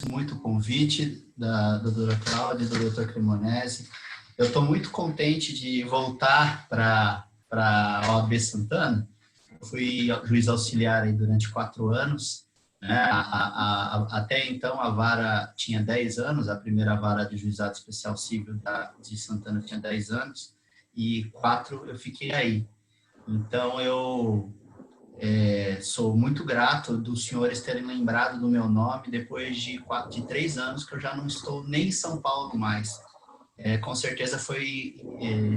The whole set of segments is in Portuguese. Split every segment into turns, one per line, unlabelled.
muito o convite da doutora Cláudia e do doutor Cremonesi. Eu estou muito contente de voltar para a OAB Santana. Eu fui juiz auxiliar aí durante 4 anos. Né? Até então, a vara tinha 10 anos, a primeira vara de juizado especial civil de Santana tinha 10 anos, e 4 eu fiquei aí. Então, eu sou muito grato dos senhores terem lembrado do meu nome depois de 3 anos que eu já não estou nem em São Paulo mais. Com certeza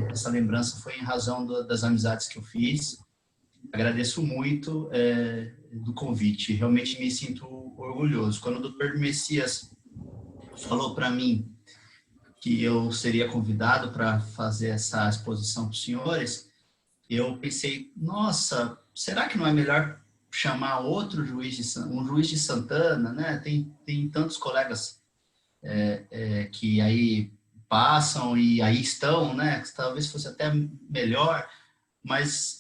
essa lembrança foi em razão das amizades que eu fiz. Agradeço muito do convite, realmente me sinto orgulhoso. Quando o doutor Messias falou para mim que eu seria convidado para fazer essa exposição para os senhores, eu pensei, nossa, será que não é melhor chamar outro juiz, um juiz de Santana, né? Tem tantos colegas que aí passam e aí estão, né? Talvez fosse até melhor, mas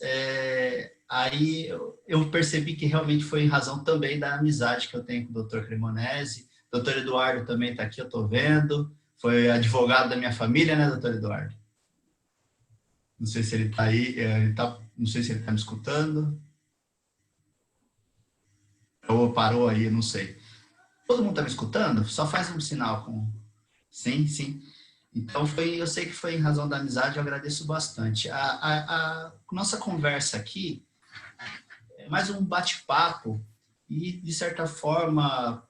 aí eu percebi que realmente foi em razão também da amizade que eu tenho com o Dr. Cremonesi. O Dr. Eduardo também está aqui, eu estou vendo. Foi advogado da minha família, né, Dr. Eduardo? Não sei se ele está aí, não sei se ele está me escutando. Ou parou aí, não sei. Todo mundo está me escutando? Só faz um sinal com... Sim, sim. Então, eu sei que foi em razão da amizade, eu agradeço bastante. A nossa conversa aqui é mais um bate-papo e, de certa forma,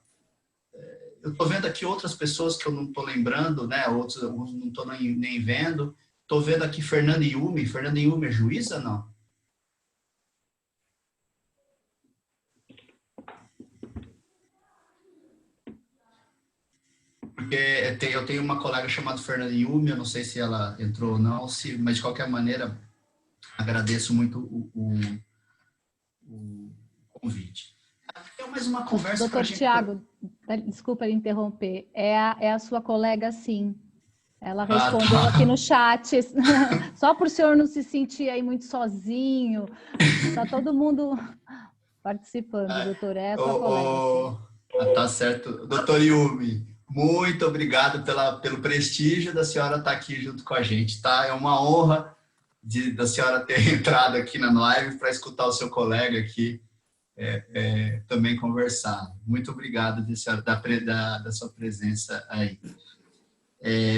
eu estou vendo aqui outras pessoas que eu não estou lembrando, né? Outros não estou nem vendo. Estou vendo aqui Fernanda Yumi. Fernanda Yumi é juíza, não? Porque eu tenho uma colega chamada Fernanda Yumi, eu não sei se ela entrou ou não, mas de qualquer maneira, agradeço muito o convite. É mais uma conversa para a gente...
Tiago, desculpa interromper, é a sua colega, sim. Ela respondeu aqui no chat, só para o senhor não se sentir aí muito sozinho, está todo mundo participando, doutor, é a sua colega.
Tá certo. Doutor Yumi, muito obrigado pelo prestígio da senhora estar aqui junto com a gente, tá? É uma honra da senhora ter entrado aqui na live para escutar o seu colega aqui também conversar. Muito obrigado da sua presença aí.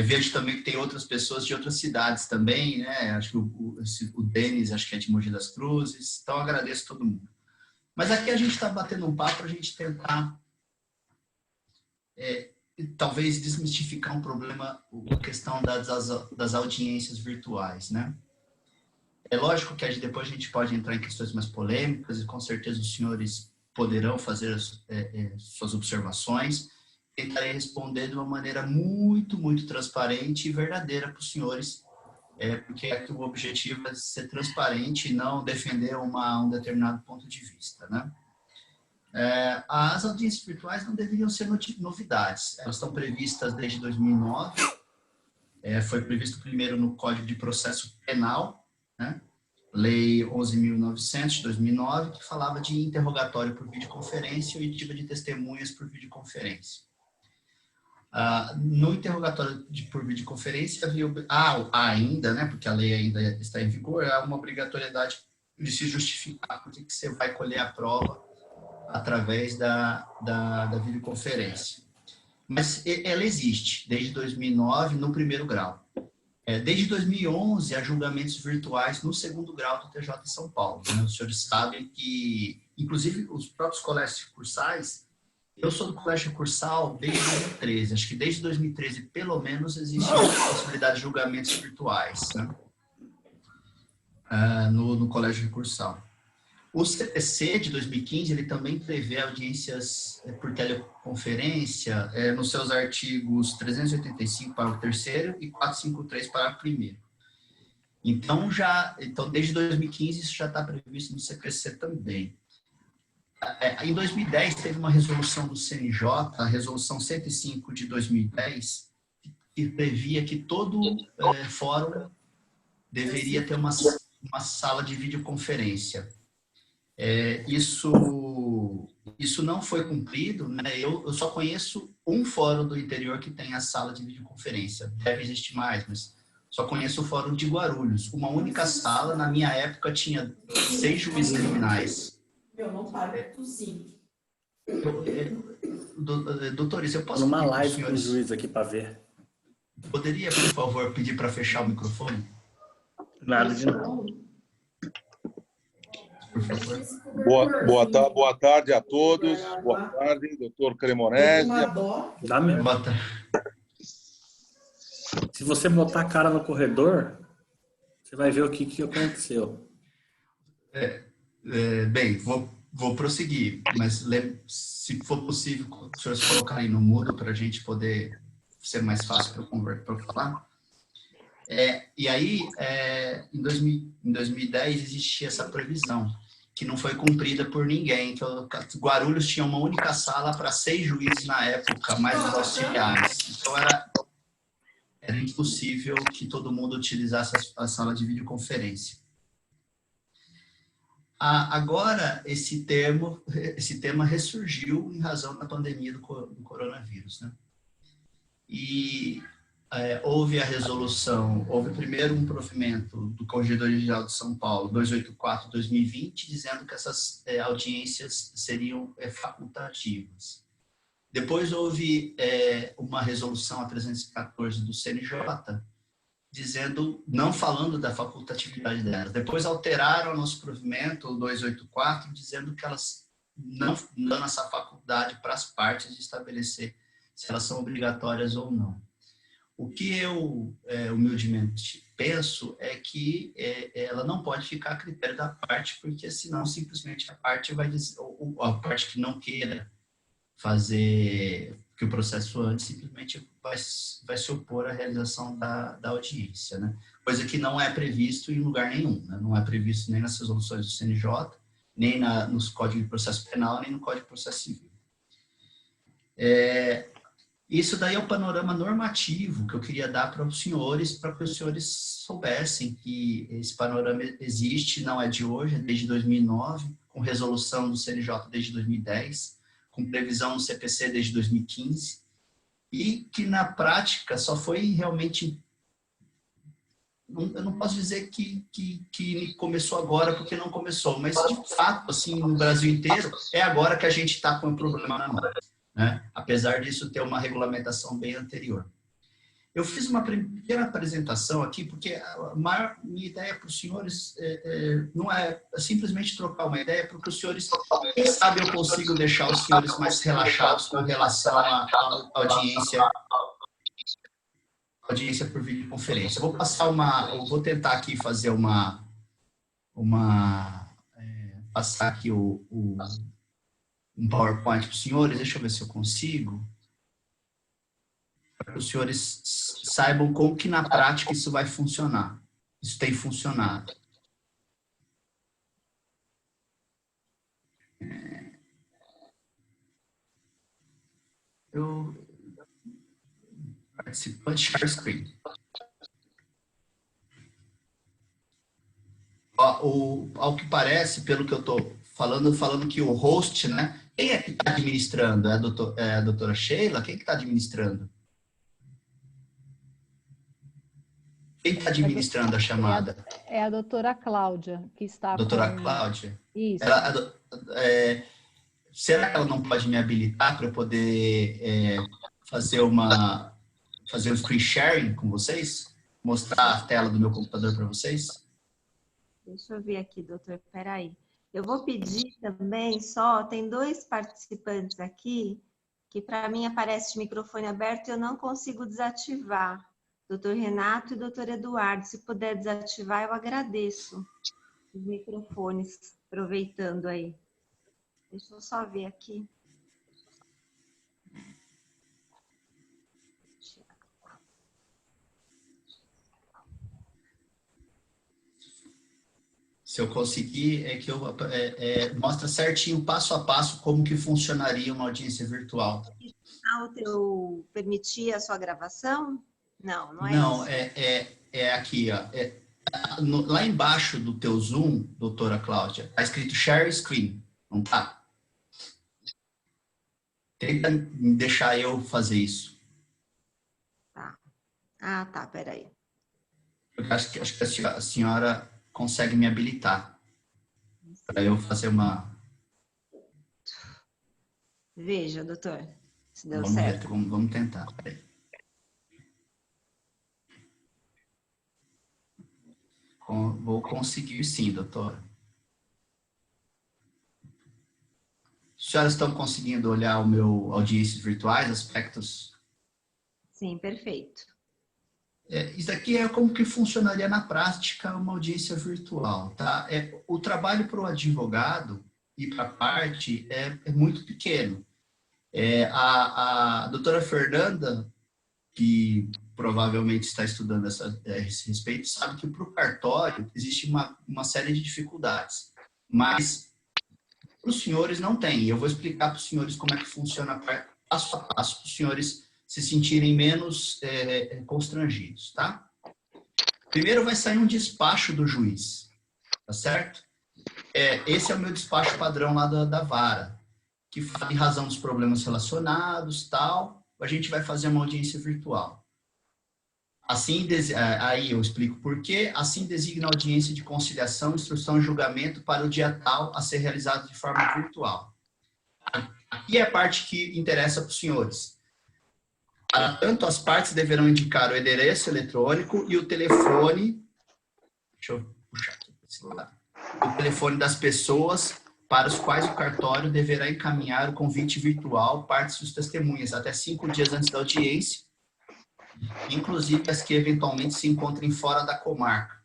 Vejo também que tem outras pessoas de outras cidades também, né? Acho que o Denis, acho que é de Mogi das Cruzes, então agradeço todo mundo. Mas aqui a gente está batendo um papo para a gente tentar talvez desmistificar um problema, a questão das audiências virtuais, né? É lógico que depois a gente pode entrar em questões mais polêmicas e com certeza os senhores poderão fazer suas observações. Tentarei responder de uma maneira muito, muito transparente e verdadeira para os senhores, porque aqui o objetivo é ser transparente e não defender um determinado ponto de vista, né? As audiências virtuais não deveriam ser novidades. Elas estão previstas desde 2009. Foi previsto primeiro no Código de Processo Penal, né? Lei 11.900 de 2009, que falava de interrogatório por videoconferência e oitiva de testemunhas por videoconferência. No interrogatório por videoconferência havia ainda, né, porque a lei ainda está em vigor, há uma obrigatoriedade de se justificar porque você vai colher a prova através da videoconferência. Mas ela existe desde 2009 no primeiro grau. Desde 2011, há julgamentos virtuais no segundo grau do TJ de São Paulo. Né? Os senhores sabem que, inclusive, os próprios colégios recursais, eu sou do colégio recursal desde 2013. Acho que desde 2013, pelo menos, existe a possibilidade de julgamentos virtuais, né? No colégio recursal. O CPC de 2015, ele também prevê audiências por teleconferência nos seus artigos 385 para o terceiro e 453 para o primeiro. Então, desde 2015, isso já está previsto no CPC também. Em 2010, teve uma resolução do CNJ, a resolução 105 de 2010, que previa que todo fórum deveria ter uma sala de videoconferência. Isso não foi cumprido, né? Eu só conheço um fórum do interior que tem a sala de videoconferência. Deve existir mais, mas só conheço o fórum de Guarulhos. Uma única sala, na minha época, tinha 6 juízes criminais.
Eu não paro de tossir.
Doutores, eu posso
numa
pedir
live
para
com o
os senhores...
juiz aqui para ver.
Poderia, por favor, pedir para fechar o microfone?
Nada de nada.
Por favor.
Boa tarde a todos. Boa tarde, doutor Cremonesi.
Dá mesmo.
Bota.
Se você botar a cara no corredor, você vai ver o que aconteceu.
Bem, vou prosseguir, mas se for possível, os senhores colocarem no mudo para a gente poder ser mais fácil para eu falar. E aí, em 2010, existia essa previsão, que não foi cumprida por ninguém. Guarulhos tinha uma única sala para 6 juízes na época, mais os auxiliares. Então, era impossível que todo mundo utilizasse a sala de videoconferência. Agora, esse tema ressurgiu em razão da pandemia do coronavírus, né? E houve a resolução, houve primeiro um provimento do Corregedoria-Geral de São Paulo, 284/2020, dizendo que essas audiências seriam facultativas. Depois houve uma resolução, a 314 do CNJ, não falando da facultatividade delas. Depois alteraram o nosso provimento, o 284, dizendo que elas não dão essa faculdade para as partes de estabelecer se elas são obrigatórias ou não. O que eu, humildemente, penso é que ela não pode ficar a critério da parte, porque senão simplesmente a parte vai dizer, ou a parte que não queira fazer que o processo antes simplesmente vai se opor à realização da audiência, né? Coisa que não é previsto em lugar nenhum, né? Não é previsto nem nas resoluções do CNJ, nem nos Códigos de Processo Penal, nem no Código de Processo Civil. Isso daí é o panorama normativo que eu queria dar para os senhores, para que os senhores soubessem que esse panorama existe, não é de hoje, é desde 2009, com resolução do CNJ desde 2010, com previsão no CPC desde 2015, e que na prática só foi realmente... Eu não posso dizer que começou agora, porque não começou, mas de fato, assim, no Brasil inteiro, é agora que a gente está com o problema na mão, né? Apesar disso ter uma regulamentação bem anterior. Eu fiz uma pequena apresentação aqui, porque minha ideia para os senhores não é simplesmente trocar uma ideia, porque os senhores, quem sabe eu consigo deixar os senhores mais relaxados com relação à audiência por videoconferência. Eu vou tentar aqui fazer passar aqui um PowerPoint para os senhores, deixa eu ver se eu consigo, para que os senhores saibam como que na prática isso vai funcionar. Isso tem funcionado. Participante share screen. Ao que parece, pelo que eu estou falando que o host, né? Quem é que está administrando? É a doutora Sheila? Quem que está administrando? Quem está administrando a chamada?
É a doutora Cláudia, que está
Doutora Cláudia?
Isso.
Será que ela não pode me habilitar para eu poder fazer um screen sharing com vocês? Mostrar a tela do meu computador para vocês?
Deixa eu ver aqui, doutor, peraí. Eu vou pedir também tem 2 participantes aqui, que para mim aparece o microfone aberto e eu não consigo desativar. Doutor Renato e doutor Eduardo, se puder desativar, eu agradeço os microfones, aproveitando aí. Deixa eu só ver aqui.
Se eu conseguir, mostra certinho, passo a passo, como que funcionaria uma audiência virtual.
Permitir a sua gravação? Não é
Não,
isso.
é aqui, ó. Lá embaixo do teu Zoom, doutora Cláudia, está escrito Share Screen, não tá? Tenta deixar eu fazer isso.
Tá. Ah, tá, peraí.
Eu acho que a senhora consegue me habilitar para eu fazer uma...
Veja, doutor, se deu
Vamos
certo.
ver, vamos tentar. Peraí. Vou conseguir sim, doutora. As senhoras estão conseguindo olhar o meu audiências virtuais, aspectos?
Sim, perfeito.
Isso aqui é como que funcionaria na prática uma audiência virtual, tá? O trabalho para o advogado e para a parte é muito pequeno. A doutora Fernanda, que provavelmente está estudando esse respeito, sabe que para o cartório existe uma série de dificuldades, mas para os senhores não tem. Eu vou explicar para os senhores como é que funciona passo a passo, para os senhores se sentirem menos constrangidos, tá? Primeiro vai sair um despacho do juiz, tá certo? Esse é o meu despacho padrão lá da vara, que fala em razão dos problemas relacionados, tal, a gente vai fazer uma audiência virtual. Assim, aí eu explico por quê. Assim designa a audiência de conciliação, instrução e julgamento para o dia tal a ser realizado de forma virtual. Aqui é a parte que interessa para os senhores. Tanto as partes deverão indicar o endereço eletrônico e o telefone. Deixa eu puxar aqui para esse lado. O telefone das pessoas para os quais o cartório deverá encaminhar o convite virtual, partes dos testemunhas, até 5 dias antes da audiência, inclusive as que eventualmente se encontrem fora da comarca.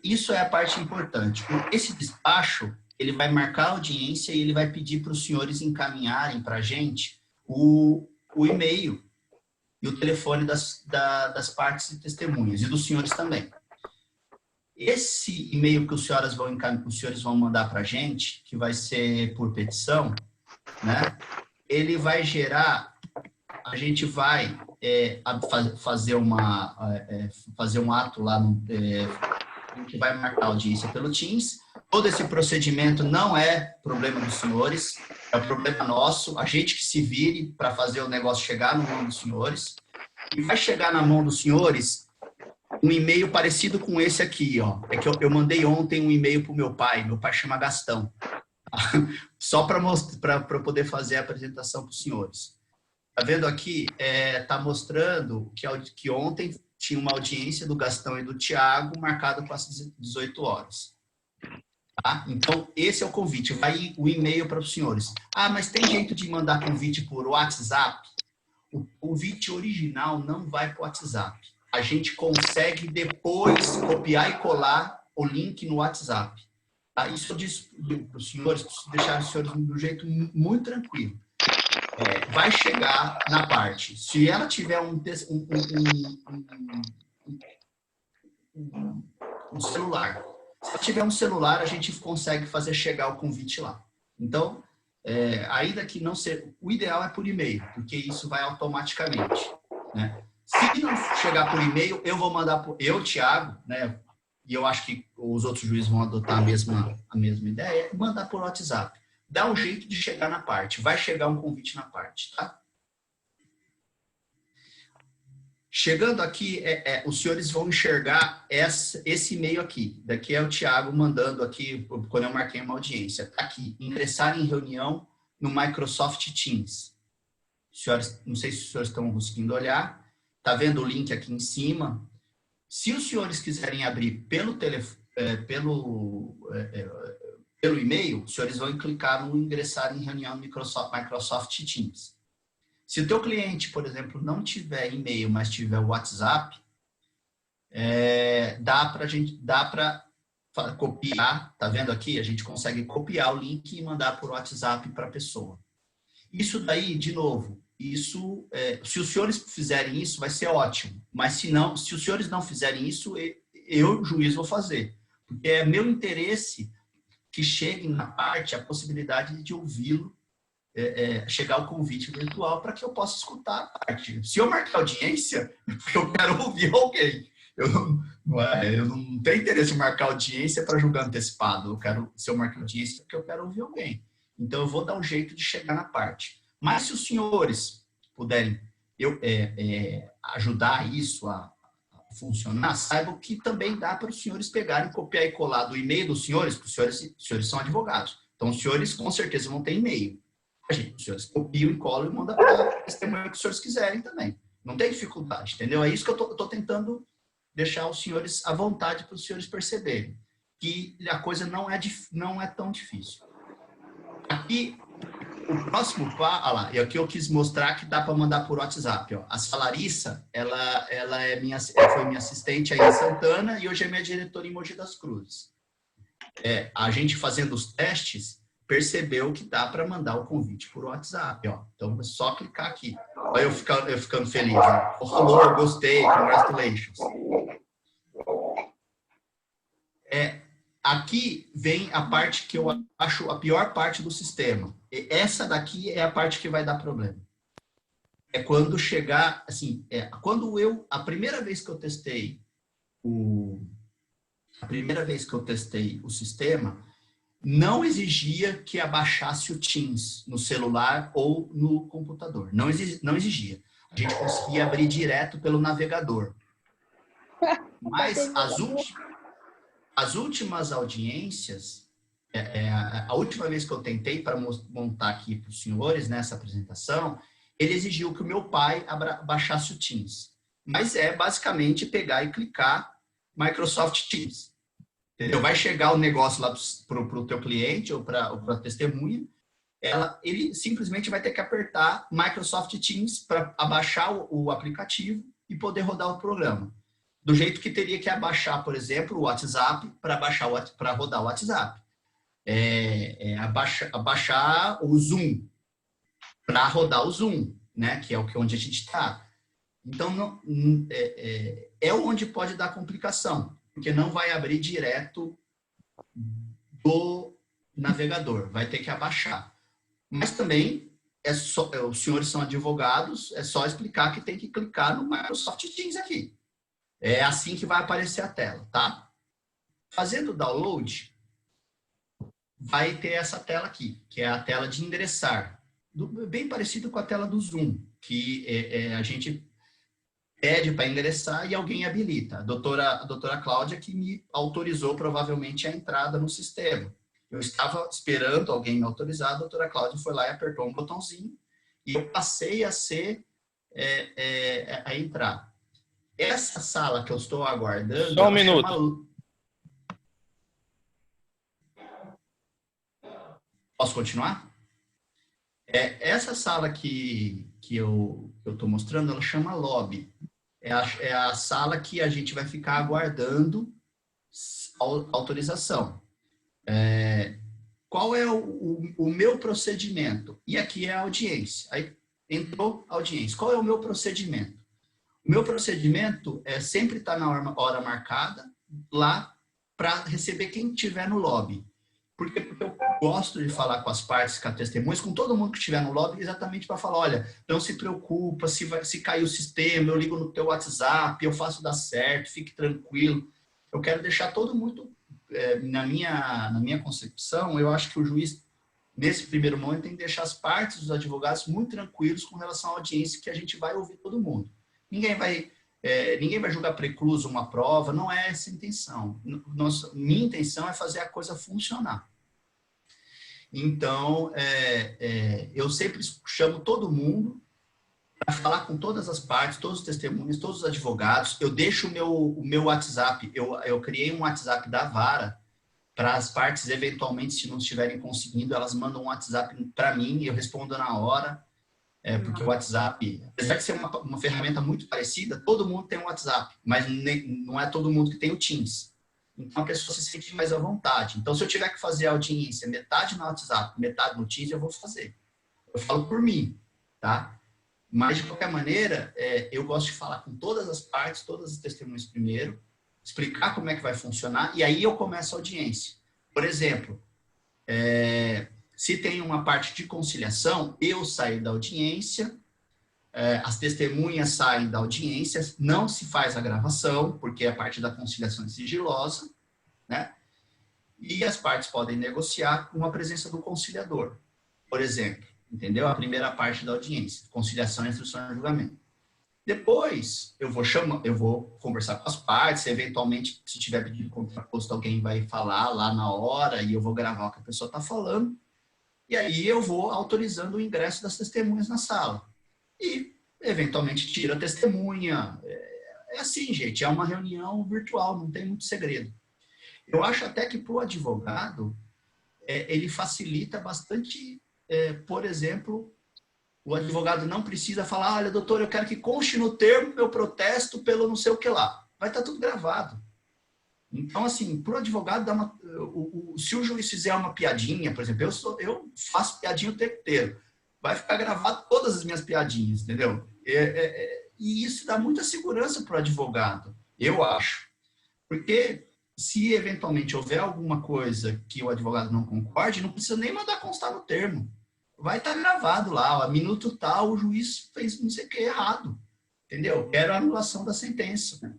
Isso é a parte importante. Esse despacho, ele vai marcar a audiência e ele vai pedir para os senhores encaminharem para a gente o e-mail e o telefone das partes e testemunhas, e dos senhores também. Esse e-mail que os senhores vão mandar para a gente, que vai ser por petição, né? Ele vai gerar, a gente vai fazer um ato lá, a gente vai marcar a audiência pelo Teams. Todo esse procedimento não é problema dos senhores, é um problema nosso, a gente que se vire para fazer o negócio chegar na mão dos senhores. E vai chegar na mão dos senhores um e-mail parecido com esse aqui, ó. É que eu mandei ontem um e-mail para o meu pai chama Gastão, só para poder fazer a apresentação para os senhores. Tá vendo aqui? Tá mostrando que ontem tinha uma audiência do Gastão e do Tiago marcada para as 18 horas. Tá? Então, esse é o convite. Vai o e-mail para os senhores. Ah, mas tem jeito de mandar convite por WhatsApp? O convite original não vai para o WhatsApp. A gente consegue depois copiar e colar o link no WhatsApp. Tá? Isso eu disse para os senhores, preciso deixar os senhores de um jeito muito tranquilo. Vai chegar na parte. Se ela tiver um celular, se ela tiver um celular, a gente consegue fazer chegar o convite lá. Então, ainda que não seja... O ideal é por e-mail, porque isso vai automaticamente, né? Se não chegar por e-mail, eu vou mandar Thiago, né? E eu acho que os outros juízes vão adotar a mesma ideia, mandar por WhatsApp. Dá um jeito de chegar na parte. Vai chegar um convite na parte, tá? Chegando aqui, os senhores vão enxergar esse e-mail aqui. Daqui é o Thiago mandando aqui, quando eu marquei uma audiência. Tá aqui, ingressar em reunião no Microsoft Teams. Senhores, não sei se os senhores estão conseguindo olhar. Tá vendo o link aqui em cima? Se os senhores quiserem abrir pelo e-mail, os senhores vão clicar no ingressar em reunião no Microsoft Teams. Se o teu cliente, por exemplo, não tiver e-mail, mas tiver WhatsApp, dá para copiar, tá vendo aqui? A gente consegue copiar o link e mandar por WhatsApp para a pessoa. Isso daí, de novo, se os senhores fizerem isso, vai ser ótimo. Mas se os senhores não fizerem isso, eu, juiz, vou fazer. Porque é meu interesse que chegue na parte a possibilidade de ouvi-lo, chegar o convite virtual para que eu possa escutar a parte. Se eu marcar audiência, eu quero ouvir alguém. eu não tenho interesse em marcar audiência para julgar antecipado. Se eu marcar audiência, porque eu quero ouvir alguém. Então, eu vou dar um jeito de chegar na parte. Mas se os senhores puderem ajudar isso a funcionar, saibam que também dá para os senhores pegarem, copiar e colar do e-mail dos senhores, porque os senhores são advogados. Então, os senhores com certeza vão ter e-mail. Os senhores copiam e colam e mandam para a testemunha que os senhores quiserem também. Não tem dificuldade, entendeu? É isso que eu estou tentando deixar os senhores à vontade para os senhores perceberem. Que a coisa não é tão difícil. Aqui, o próximo passo, olha lá, e aqui eu quis mostrar que dá para mandar por WhatsApp. Ó. A Larissa, ela foi minha assistente aí em Santana e hoje é minha diretora em Mogi das Cruzes. A gente fazendo os testes, percebeu que dá para mandar o convite por WhatsApp. Ó. Então, é só clicar aqui. Olha eu ficando feliz. Ó. Falou, gostei, congratulations. Aqui vem a parte que eu acho a pior parte do sistema. Essa daqui é a parte que vai dar problema. É quando chegar, assim, a primeira vez que eu testei o sistema, não exigia que abaixasse o Teams no celular ou no computador. Não exigia. A gente conseguia abrir direto pelo navegador. Mas as últimas audiências, a última vez que eu tentei para montar aqui para os senhores nessa apresentação, ele exigiu que o meu pai baixasse o Teams. Mas é basicamente pegar e clicar Microsoft Teams. Entendeu? Vai chegar o negócio lá para o teu cliente ou para a testemunha, ele simplesmente vai ter que apertar Microsoft Teams para abaixar o aplicativo e poder rodar o programa. Do jeito que teria que abaixar, por exemplo, o WhatsApp para rodar o WhatsApp. Abaixar o Zoom para rodar o Zoom, né? Que é onde a gente está. Então, é onde pode dar complicação, porque não vai abrir direto do navegador, vai ter que abaixar. Mas também, os senhores são advogados, é só explicar que tem que clicar no Microsoft Teams aqui. É assim que vai aparecer a tela, tá? Fazendo o download, vai ter essa tela aqui, que é a tela de endereçar. Bem parecido com a tela do Zoom, que a gente pede para endereçar e alguém habilita. A doutora Cláudia que me autorizou provavelmente a entrada no sistema. Eu estava esperando alguém me autorizar, a doutora Cláudia foi lá e apertou um botãozinho e eu passei a entrar. Essa sala que eu estou aguardando...
Só um minuto.
Posso continuar? Essa sala que eu estou mostrando, ela chama lobby. É a sala que a gente vai ficar aguardando autorização. Qual é o meu procedimento? E aqui é a audiência. Aí entrou a audiência. Qual é o meu procedimento? O meu procedimento é sempre estar na hora marcada lá para receber quem estiver no lobby. Porque eu gosto de falar com as partes, com as testemunhas, com todo mundo que estiver no lobby, exatamente para falar, olha, não se preocupa, se cair o sistema, eu ligo no teu WhatsApp, eu faço dar certo, fique tranquilo. Eu quero deixar todo mundo, na minha concepção, eu acho que o juiz, nesse primeiro momento, tem que deixar as partes dos advogados muito tranquilos com relação à audiência, que a gente vai ouvir todo mundo. Ninguém vai julgar precluso uma prova, não é essa a intenção. Minha intenção é fazer a coisa funcionar. Então, eu sempre chamo todo mundo para falar com todas as partes, todos os testemunhas, todos os advogados. Eu deixo o meu WhatsApp, eu criei um WhatsApp da vara para as partes, eventualmente, se não estiverem conseguindo, elas mandam um WhatsApp para mim e eu respondo na hora. Porque o WhatsApp, apesar de ser uma ferramenta muito parecida, todo mundo tem um WhatsApp, mas não é todo mundo que tem o Teams. Então, a pessoa se sente mais à vontade. Então, se eu tiver que fazer a audiência metade no WhatsApp, metade no Teams, eu vou fazer. Eu falo por mim, tá? Mas, de qualquer maneira, eu gosto de falar com todas as partes, todas as testemunhas primeiro, explicar como é que vai funcionar, e aí eu começo a audiência. Por exemplo, se tem uma parte de conciliação, eu saio da audiência, as testemunhas saem da audiência, não se faz a gravação, porque a parte da conciliação é sigilosa, né? E as partes podem negociar com a presença do conciliador, por exemplo, entendeu? A primeira parte da audiência, conciliação, instrução e julgamento. Depois, eu vou conversar com as partes, eventualmente, se tiver pedido contraposto, alguém vai falar lá na hora e eu vou gravar o que a pessoa está falando. E aí eu vou autorizando o ingresso das testemunhas na sala. E, eventualmente, tiro a testemunha. É assim, gente, é uma reunião virtual, não tem muito segredo. Eu acho até que para o advogado, ele facilita bastante, por exemplo, o advogado não precisa falar, olha, doutor, eu quero que conste no termo meu protesto pelo não sei o que lá. Vai estar tudo gravado. Então, assim, para o advogado, se o juiz fizer uma piadinha, por exemplo, eu faço piadinha o tempo inteiro. Vai ficar gravado todas as minhas piadinhas, entendeu? E isso dá muita segurança para o advogado, eu acho. Porque se eventualmente houver alguma coisa que o advogado não concorde, não precisa nem mandar constar no termo. Vai estar gravado lá, a minuto tal, o juiz fez não sei o que errado, entendeu? Quero a anulação da sentença.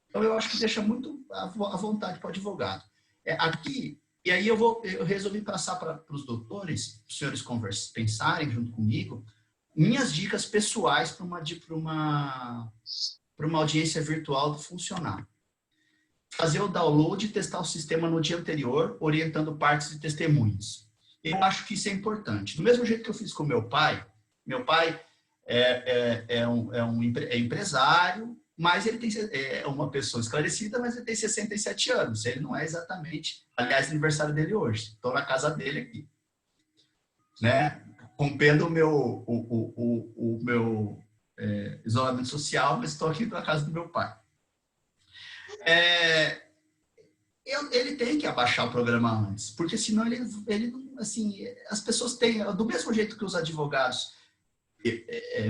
Então, eu acho que deixa muito à vontade para o advogado. Aqui, e aí eu resolvi passar para os doutores, os senhores pensarem junto comigo, minhas dicas pessoais para uma audiência virtual funcionar. Fazer o download e testar o sistema no dia anterior, orientando partes e testemunhas. Eu acho que isso é importante. Do mesmo jeito que eu fiz com meu pai é empresário, mas ele é uma pessoa esclarecida, mas ele tem 67 anos. Ele não é exatamente, aliás, aniversário dele hoje. Estou na casa dele aqui, né? Rompendo o meu isolamento social, mas estou aqui na casa do meu pai. Ele tem que abaixar o programa antes, porque senão ele não, assim, as pessoas têm, do mesmo jeito que os advogados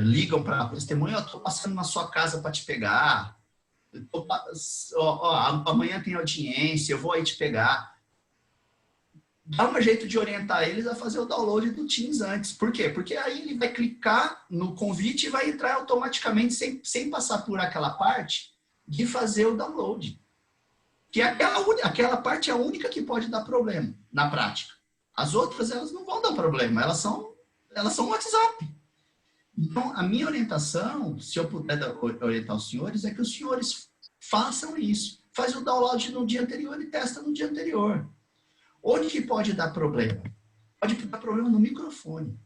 ligam para a testemunha, eu estou passando na sua casa para te pegar, amanhã tem audiência, eu vou aí te pegar. Dá um jeito de orientar eles a fazer o download do Teams antes. Por quê? Porque aí ele vai clicar no convite e vai entrar automaticamente, sem passar por aquela parte de fazer o download. Que aquela parte é a única que pode dar problema na prática. As outras, elas não vão dar problema, elas são WhatsApp. Então, a minha orientação, se eu puder orientar os senhores, é que os senhores façam isso. Faz o download no dia anterior e testa no dia anterior. Onde que pode dar problema? Pode dar problema no microfone.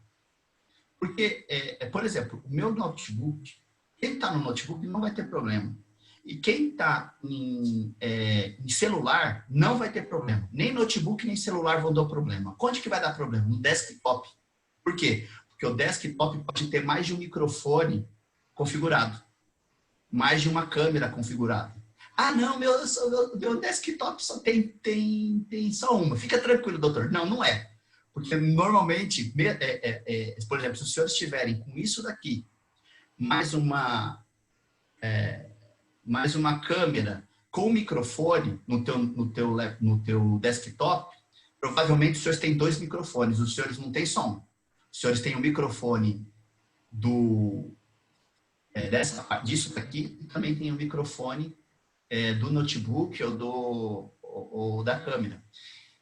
Porque, por exemplo, o meu notebook, quem está no notebook não vai ter problema. E quem está em celular não vai ter problema. Nem notebook, nem celular vão dar problema. Onde que vai dar problema? No desktop. Por quê? Porque o desktop pode ter mais de um microfone configurado. Mais de uma câmera configurada. Ah, não, meu desktop só tem só uma. Fica tranquilo, doutor. Não, não é. Porque normalmente, por exemplo, se os senhores estiverem com isso daqui, mais uma câmera com microfone no teu desktop, provavelmente os senhores têm 2 microfones, os senhores não têm som. Os senhores têm um microfone disso daqui e também tem um microfone do notebook ou da câmera.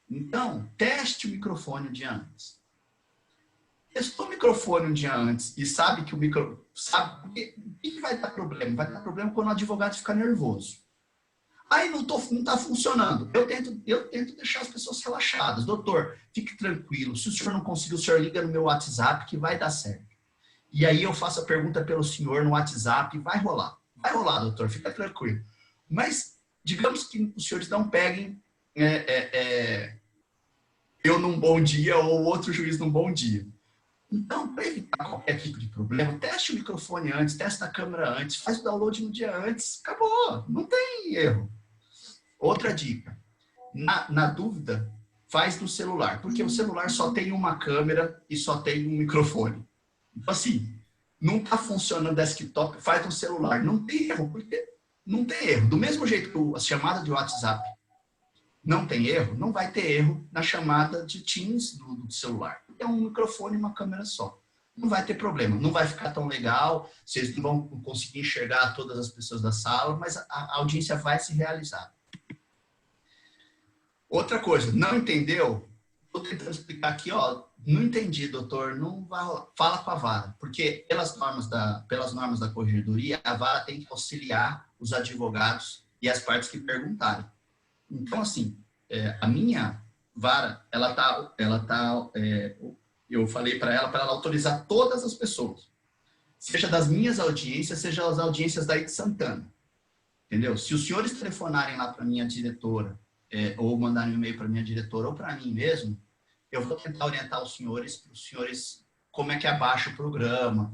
Então, teste o microfone um dia antes. Testou o microfone um dia antes e sabe que o o que vai dar problema? Vai dar problema quando o advogado fica nervoso. Aí não está funcionando. Eu tento deixar as pessoas relaxadas. Doutor, fique tranquilo. Se o senhor não conseguir, o senhor liga no meu WhatsApp que vai dar certo. E aí eu faço a pergunta pelo senhor no WhatsApp. Vai rolar. Vai rolar, doutor. Fica tranquilo. Mas, digamos que os senhores não peguem eu num bom dia ou outro juiz num bom dia. Então, para evitar qualquer tipo de problema, teste o microfone antes, testa a câmera antes, faz o download no dia antes, acabou, não tem erro. Outra dica, na dúvida, faz no celular, porque o celular só tem uma câmera e só tem um microfone. Então, assim, não está funcionando o desktop, faz no celular, não tem erro, porque não tem erro. Do mesmo jeito que a chamada de WhatsApp não tem erro, não vai ter erro na chamada de Teams do celular. É um microfone e uma câmera só. não vai ter problema, não vai ficar tão legal, vocês não vão conseguir enxergar todas as pessoas da sala, mas a audiência vai se realizar. Outra coisa, não entendeu? Estou tentando explicar aqui, ó, não entendi, doutor, não vai rolar. Fala com a vara, porque pelas normas da corregedoria, a vara tem que auxiliar os advogados e as partes que perguntarem. Então, assim, a minha vara, eu falei para ela autorizar todas as pessoas, seja das minhas audiências, seja as audiências daí de Santana, entendeu? Se os senhores telefonarem lá para minha diretora, ou mandarem um e-mail para minha diretora ou para mim mesmo, eu vou tentar orientar os senhores como é que abaixa o programa,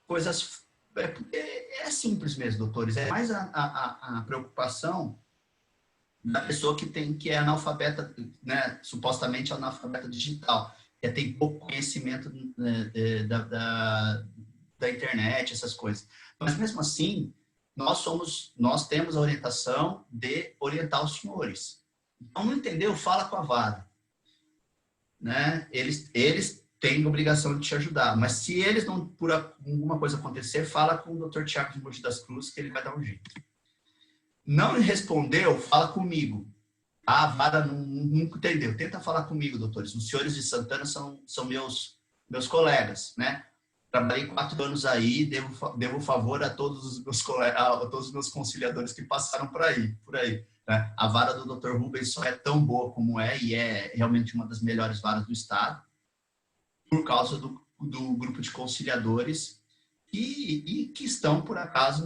coisas... É simples mesmo, doutores, é mais a preocupação da pessoa que é analfabeta, né, supostamente analfabeta digital, tem pouco conhecimento, né, da internet, essas coisas. Mas mesmo assim, nós temos a orientação de orientar os senhores. Então, não entendeu? Fala com a vara. Né? Eles têm obrigação de te ajudar. Mas se eles não, por alguma coisa acontecer, fala com o Dr. Tiago de Mogi das Cruzes, que ele vai dar um jeito. Não respondeu, fala comigo. A vara não entendeu. Tenta falar comigo, doutores. Os senhores de Santana são meus colegas, né? Trabalhei 4 anos aí, devo favor a todos os meus colegas, a todos os meus conciliadores que passaram por aí. Né? A vara do Dr. Rubens só é tão boa como e é realmente uma das melhores varas do Estado, por causa do grupo de conciliadores e que estão, por acaso,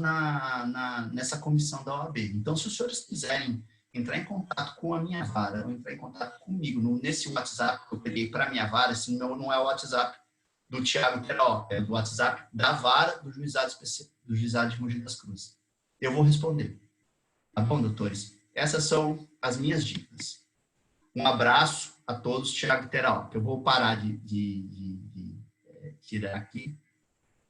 nessa comissão da OAB. Então, se os senhores quiserem entrar em contato com a minha vara, ou entrar em contato comigo, nesse WhatsApp que eu peguei para a minha vara, assim, não é o WhatsApp do Tiago Queiroz, é do WhatsApp da vara do juizado de Mogi das Cruzes. Eu vou responder. Tá bom, doutores? Essas são as minhas dicas. Um abraço a todos, Tiago Queiroz, que eu vou parar de tirar aqui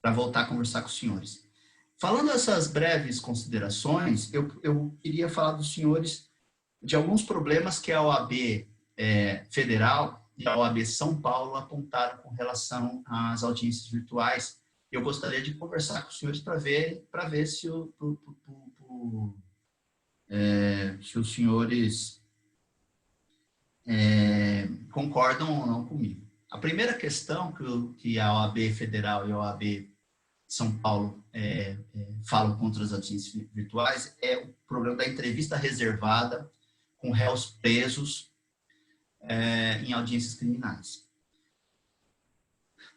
para voltar a conversar com os senhores. Falando essas breves considerações, eu queria falar dos senhores de alguns problemas que a OAB Federal e a OAB São Paulo apontaram com relação às audiências virtuais. Eu gostaria de conversar com os senhores para ver se os senhores concordam ou não comigo. A primeira questão que a OAB Federal e a OAB São Paulo falam contra as audiências virtuais é o problema da entrevista reservada com réus presos em audiências criminais.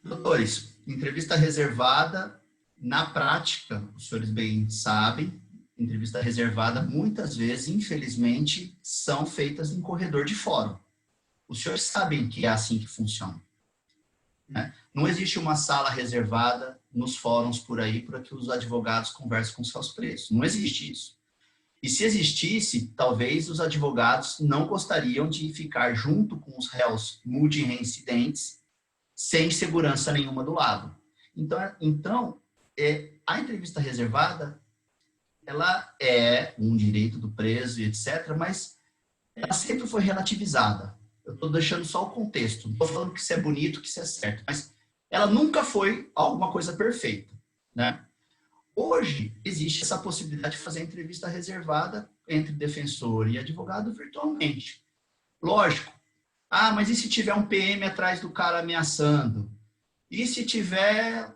Doutores, entrevista reservada, na prática, os senhores bem sabem, entrevista reservada, muitas vezes, infelizmente, são feitas em corredor de fórum. Os senhores sabem que é assim que funciona. Né? Não existe uma sala reservada nos fóruns por aí para que os advogados conversem com os seus presos. Não existe isso. E se existisse, talvez os advogados não gostariam de ficar junto com os réus multireincidentes sem segurança nenhuma do lado. Então a entrevista reservada, ela é um direito do preso e etc., mas ela sempre foi relativizada. Eu estou deixando só o contexto. Não estou falando que isso é bonito, que isso é certo, mas ela nunca foi alguma coisa perfeita, né? Hoje, existe essa possibilidade de fazer entrevista reservada entre defensor e advogado virtualmente. Lógico. Mas e se tiver um PM atrás do cara ameaçando? E se tiver...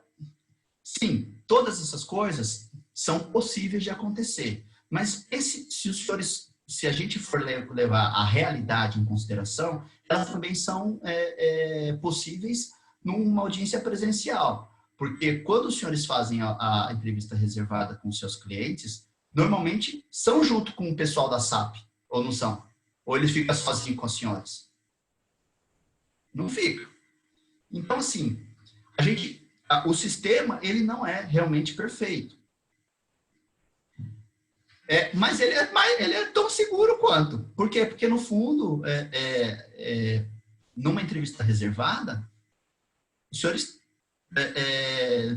Sim, todas essas coisas são possíveis de acontecer. Mas se a gente for levar a realidade em consideração, elas também são possíveis numa audiência presencial. Porque quando os senhores fazem a entrevista reservada com seus clientes, normalmente são junto com o pessoal da SAP, ou não são? Ou ele fica sozinho com as senhoras? Não fica. Então, assim, o sistema, ele não é realmente perfeito. Mas ele é tão seguro quanto. Por quê? Porque, no fundo, numa entrevista reservada, os senhores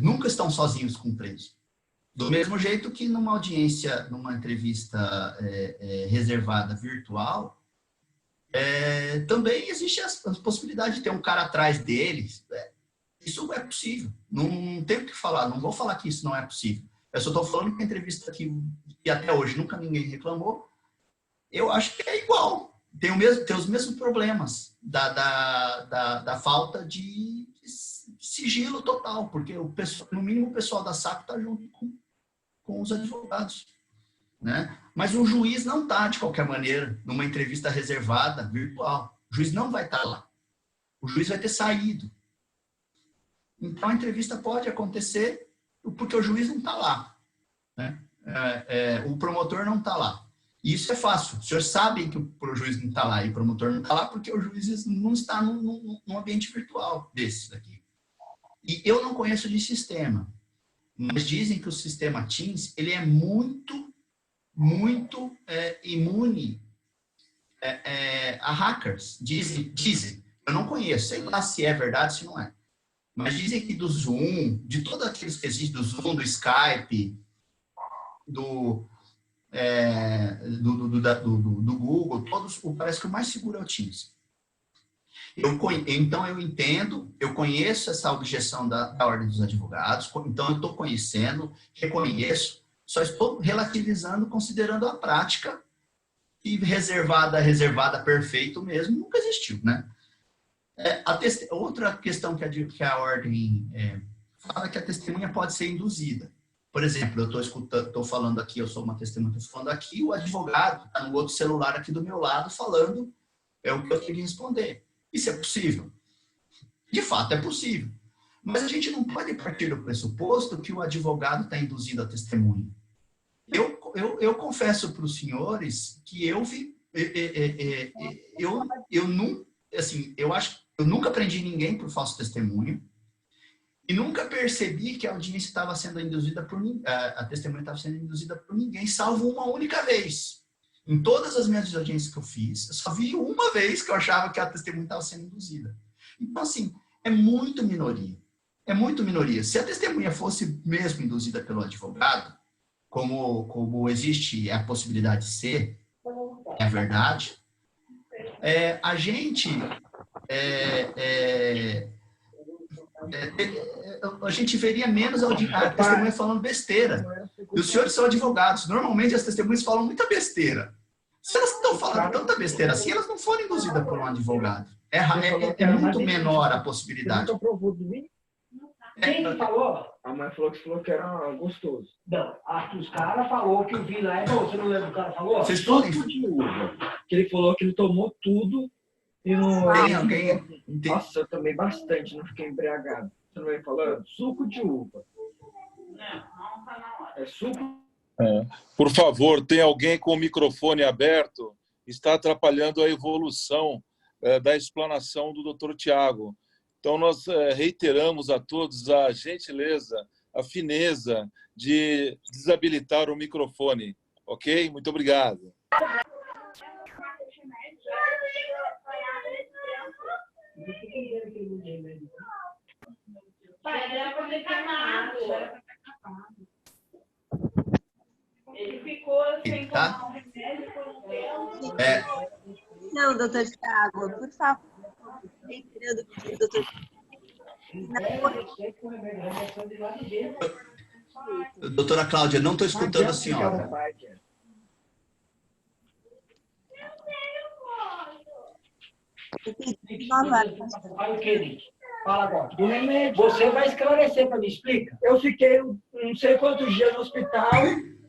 nunca estão sozinhos com o preso. Do mesmo jeito que numa audiência, numa entrevista reservada virtual, também existe a possibilidade de ter um cara atrás deles. Isso é possível. Não tem o que falar. Não vou falar que isso não é possível. Eu só estou falando que a entrevista que até hoje nunca ninguém reclamou, eu acho que é igual. Tem os mesmos problemas da falta de sigilo total, porque no mínimo o pessoal da SAP está junto com os advogados, né? Mas o juiz não está, de qualquer maneira, numa entrevista reservada, virtual. O juiz não vai estar lá. O juiz vai ter saído. Então, a entrevista pode acontecer porque o juiz não está lá, né? O promotor não está lá. E isso é fácil. Os senhores sabem que o juiz não está lá e o promotor não está lá porque o juiz não está num ambiente virtual desses daqui. E eu não conheço de sistema, mas dizem que o sistema Teams ele é muito imune a hackers. Dizem. Eu não conheço. Sei lá se é verdade, se não é. Mas dizem que do Zoom, de todos aqueles que existem, do Zoom, do Skype, do Google, todos, parece que o mais seguro é o Teams. Então, eu entendo, eu conheço essa objeção da Ordem dos Advogados, então eu estou conhecendo, reconheço, só estou relativizando, considerando a prática, e reservada perfeito mesmo, nunca existiu, né? Outra questão que a Ordem fala que a testemunha pode ser induzida. Por exemplo, eu estou falando aqui, eu sou uma testemunha, estou falando aqui, o advogado está no outro celular aqui do meu lado falando o que eu tenho que responder. Isso é possível? De fato, é possível. Mas a gente não pode partir do pressuposto que o advogado está induzindo a testemunha. Eu confesso para os senhores que eu nunca prendi ninguém por falso testemunho e nunca percebi que a audiência estava sendo induzida a testemunha estava sendo induzida por ninguém, salvo uma única vez. Em todas as minhas audiências que eu fiz, eu só vi uma vez que eu achava que a testemunha estava sendo induzida. Então, assim, é muito minoria. É muito minoria. Se a testemunha fosse mesmo induzida pelo advogado, como existe a possibilidade de ser, é verdade, a gente veria menos a testemunha falando besteira. E os senhores são advogados. Normalmente as testemunhas falam muita besteira. Se elas estão falando tanta besteira assim, elas não foram induzidas por um advogado. É muito menor a possibilidade.
Quem que falou? A mãe falou que era gostoso. Não, os caras falaram que o vinho lá é bom. Você não lembra o que o cara falou?
Vocês podem...
Que ele falou que ele tomou tudo e não...
Tem alguém...
Nossa, eu tomei bastante, não fiquei embriagado. Você não vai falando? Suco de uva. Não tá na hora. É suco...
Por favor, tem alguém com o microfone aberto? Está atrapalhando a evolução da explanação do Dr. Tiago. Então, nós reiteramos a todos a gentileza, a fineza de desabilitar o microfone. Ok? Muito obrigado.
Ele ficou sem tomar um remédio por um tempo.
Não, doutor Thiago, por favor.
Doutora Cláudia, não estou escutando a senhora.
Fala agora. Do remédio. Você vai esclarecer para mim, explica. Eu fiquei não sei quantos dias no hospital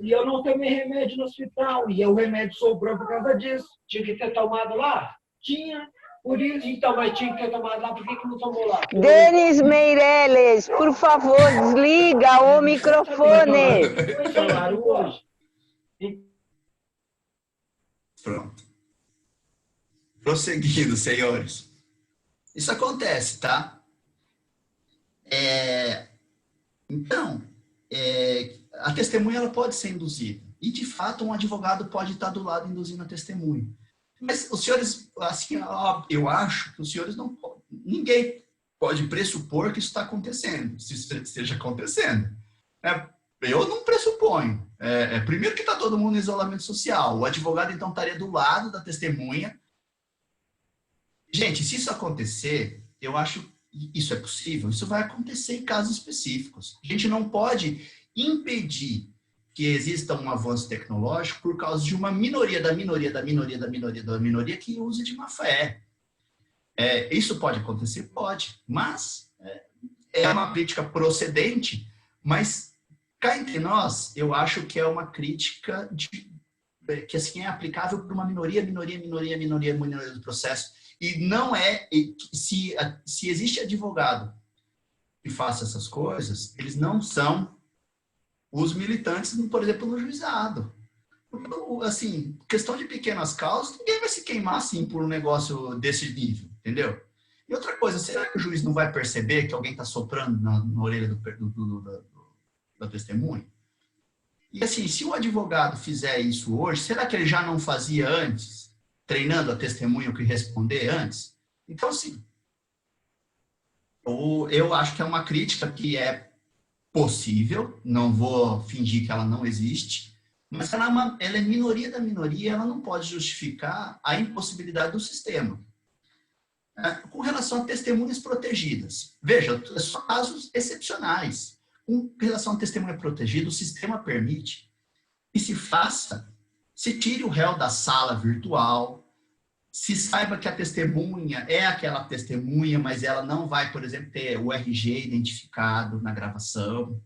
e eu não tomei remédio no hospital. E o remédio sobrou por causa disso. Tinha que ter tomado lá? Tinha. Por isso, então, mas tinha que ter tomado lá, por que não tomou lá?
Denis Meireles, por favor, desliga o microfone.
Hoje.
Pronto. Prosseguindo, senhores. Isso acontece, tá? Então, a testemunha ela pode ser induzida. E, de fato, um advogado pode estar do lado induzindo a testemunha. Mas os senhores, assim, eu acho que os senhores não podem. Ninguém pode pressupor que isso está acontecendo, se isso esteja acontecendo. Eu não pressuponho. Primeiro que está todo mundo em isolamento social. O advogado, então, estaria do lado da testemunha. Gente, se isso acontecer, eu acho isso é possível? Isso vai acontecer em casos específicos. A gente não pode impedir que exista um avanço tecnológico por causa de uma minoria da minoria da minoria da minoria da minoria que use de má fé. Isso pode acontecer? Pode, mas é uma crítica procedente, mas cá entre nós, eu acho que é uma crítica que assim, é aplicável para uma minoria do processo. E não se existe advogado que faça essas coisas, eles não são os militantes, por exemplo, no juizado. Assim, questão de pequenas causas, ninguém vai se queimar assim por um negócio desse nível, entendeu? E outra coisa, será que o juiz não vai perceber que alguém está soprando na orelha da testemunha? E assim, se o advogado fizer isso hoje, será que ele já não fazia antes, treinando a testemunha o que responder antes? Então, assim, eu acho que é uma crítica que é possível, não vou fingir que ela não existe, mas ela é minoria da minoria, ela não pode justificar a impossibilidade do sistema. Com relação a testemunhas protegidas, veja, são casos excepcionais. Com relação a testemunha protegida, o sistema permite que se tire o réu da sala virtual, se saiba que a testemunha é aquela testemunha, mas ela não vai, por exemplo, ter o RG identificado na gravação.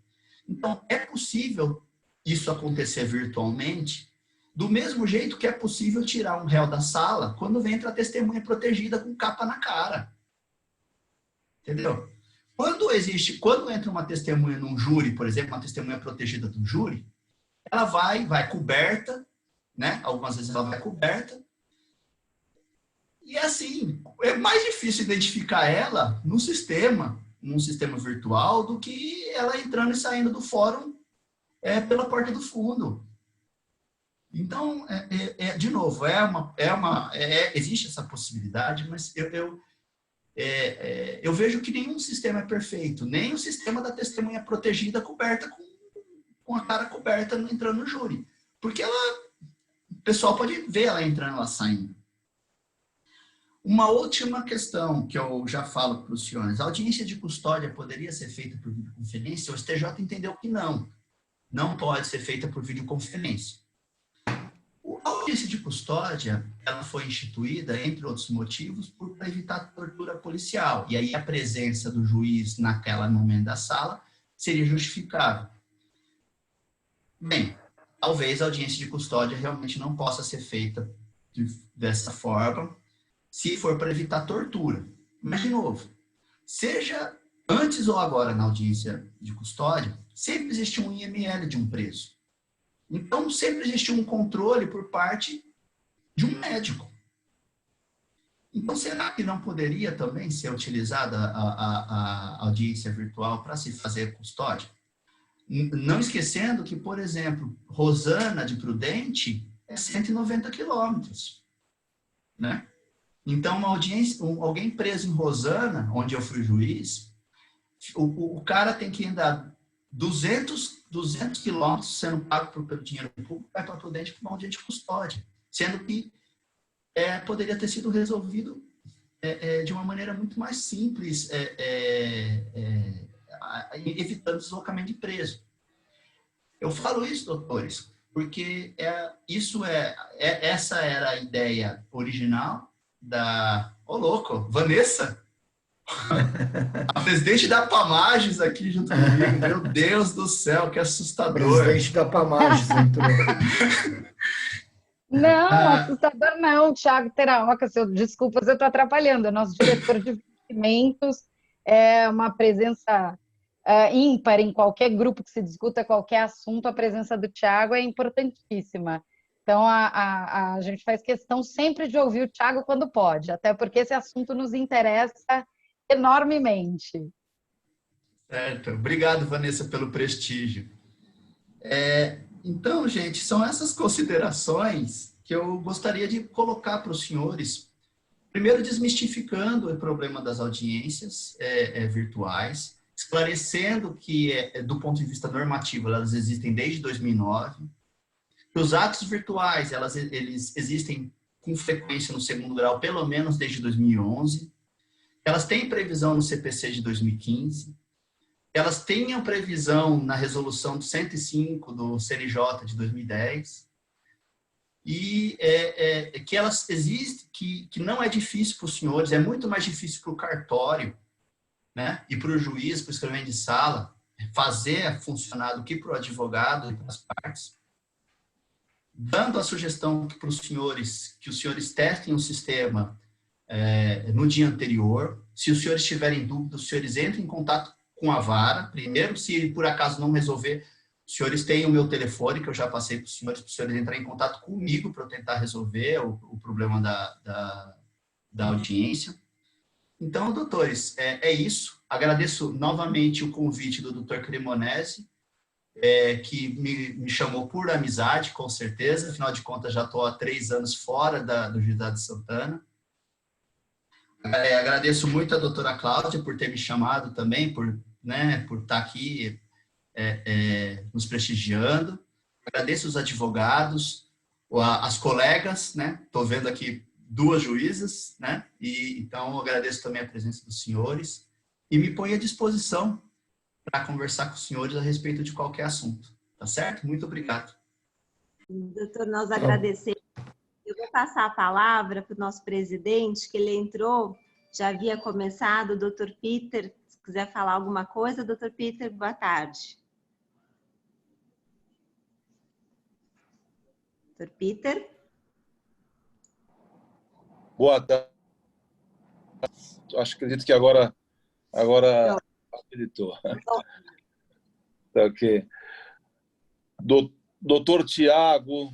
Então, é possível isso acontecer virtualmente, do mesmo jeito que é possível tirar um réu da sala quando entra a testemunha protegida com capa na cara. Entendeu? Quando entra uma testemunha num júri, por exemplo, uma testemunha protegida do júri, ela vai coberta, né? Algumas vezes ela vai coberta. E assim, é mais difícil identificar ela num sistema virtual, do que ela entrando e saindo do fórum pela porta do fundo. Então, de novo, existe essa possibilidade, mas eu vejo que nenhum sistema é perfeito, nem o sistema da testemunha protegida coberta com a cara coberta entrando no júri. Porque o pessoal pode ver ela entrando e ela saindo. Uma última questão que eu já falo para os senhores. A audiência de custódia poderia ser feita por videoconferência? O STJ entendeu que não pode ser feita por videoconferência. A audiência de custódia, ela foi instituída, entre outros motivos, para evitar tortura policial. E aí a presença do juiz naquele momento da sala seria justificável. Bem, talvez a audiência de custódia realmente não possa ser feita dessa forma, se for para evitar tortura. Mas, de novo, seja antes ou agora na audiência de custódia, sempre existe um IML de um preso. Então, sempre existe um controle por parte de um médico. Então, será que não poderia também ser utilizada a audiência virtual para se fazer custódia? Não esquecendo que, por exemplo, Rosana de Prudente é 190 quilômetros, né? Então, alguém preso em Rosana, onde eu fui juiz, o cara tem que andar 200 quilômetros sendo pago pelo dinheiro público, vai para Prudente para uma audiência de custódia, sendo que poderia ter sido resolvido de uma maneira muito mais simples, evitando deslocamento de preso. Eu falo isso, doutores, porque essa era a ideia original Vanessa, a presidente da Pamages aqui junto comigo. Meu Deus do céu, que assustador.
Presidente da Pamages entrou.
Não, assustador não, Thiago Teraoca, desculpas, eu estou atrapalhando. O nosso diretor de investimentos é uma presença ímpar em qualquer grupo que se discuta qualquer assunto. A presença do Thiago é importantíssima. Então, a gente faz questão sempre de ouvir o Thiago quando pode, até porque esse assunto nos interessa enormemente.
Certo. Obrigado, Vanessa, pelo prestígio. Então, gente, são essas considerações que eu gostaria de colocar para os senhores. Primeiro, desmistificando o problema das audiências virtuais, esclarecendo que, do ponto de vista normativo, elas existem desde 2009, que os atos virtuais, eles existem com frequência no segundo grau, pelo menos desde 2011, elas têm previsão no CPC de 2015, elas tenham previsão na resolução 105 do CNJ de 2010, e que elas existem, que não é difícil para os senhores, é muito mais difícil para o cartório, né, e para o juiz, para o escrivão de sala, fazer funcionar do que para o advogado e para as partes, dando a sugestão para os senhores, que os senhores testem o sistema no dia anterior. Se os senhores tiverem dúvidas, os senhores entrem em contato com a vara. Primeiro, se por acaso não resolver, os senhores têm o meu telefone, que eu já passei para os senhores entrarem em contato comigo para eu tentar resolver o problema da audiência. Então, doutores, é isso. Agradeço novamente o convite do doutor Cremonesi, que me chamou por amizade, com certeza. Afinal de contas, já estou há 3 anos fora do Juizado de Santana. Agradeço muito a doutora Cláudia por ter me chamado também, por estar aqui nos prestigiando. Agradeço os advogados, as colegas, né? Estou vendo aqui 2 juízas, né? E então agradeço também a presença dos senhores e me ponho à disposição para conversar com os senhores a respeito de qualquer assunto. Tá certo? Muito obrigado.
Doutor, nós agradecemos. Eu vou passar a palavra para o nosso presidente, que ele entrou, já havia começado, o doutor Peter, se quiser falar alguma coisa. Doutor Peter, boa tarde. Doutor Peter?
Boa tarde. Acredito que agora habilitou. Tá, ok. Doutor Tiago,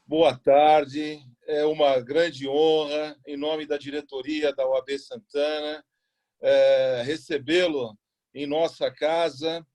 boa tarde. É uma grande honra, em nome da diretoria da OAB Santana, recebê-lo em nossa casa,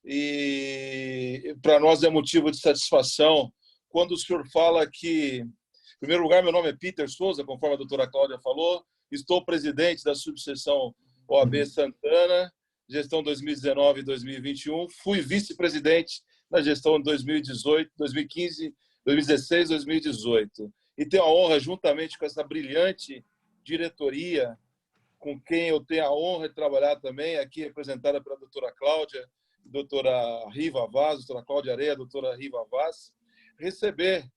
e para nós é motivo de satisfação quando o senhor fala que, em primeiro lugar, meu nome é Peter Souza, conforme a doutora Cláudia falou, estou presidente da subseção OAB Santana, gestão 2019 e 2021, fui vice-presidente na gestão de 2018, 2015, 2016, 2018. E tenho a honra, juntamente com essa brilhante diretoria, com quem eu tenho a honra de trabalhar também, aqui representada pela doutora Cláudia, doutora Riva Vaz, doutora Cláudia Areia, doutora Riva Vaz, receber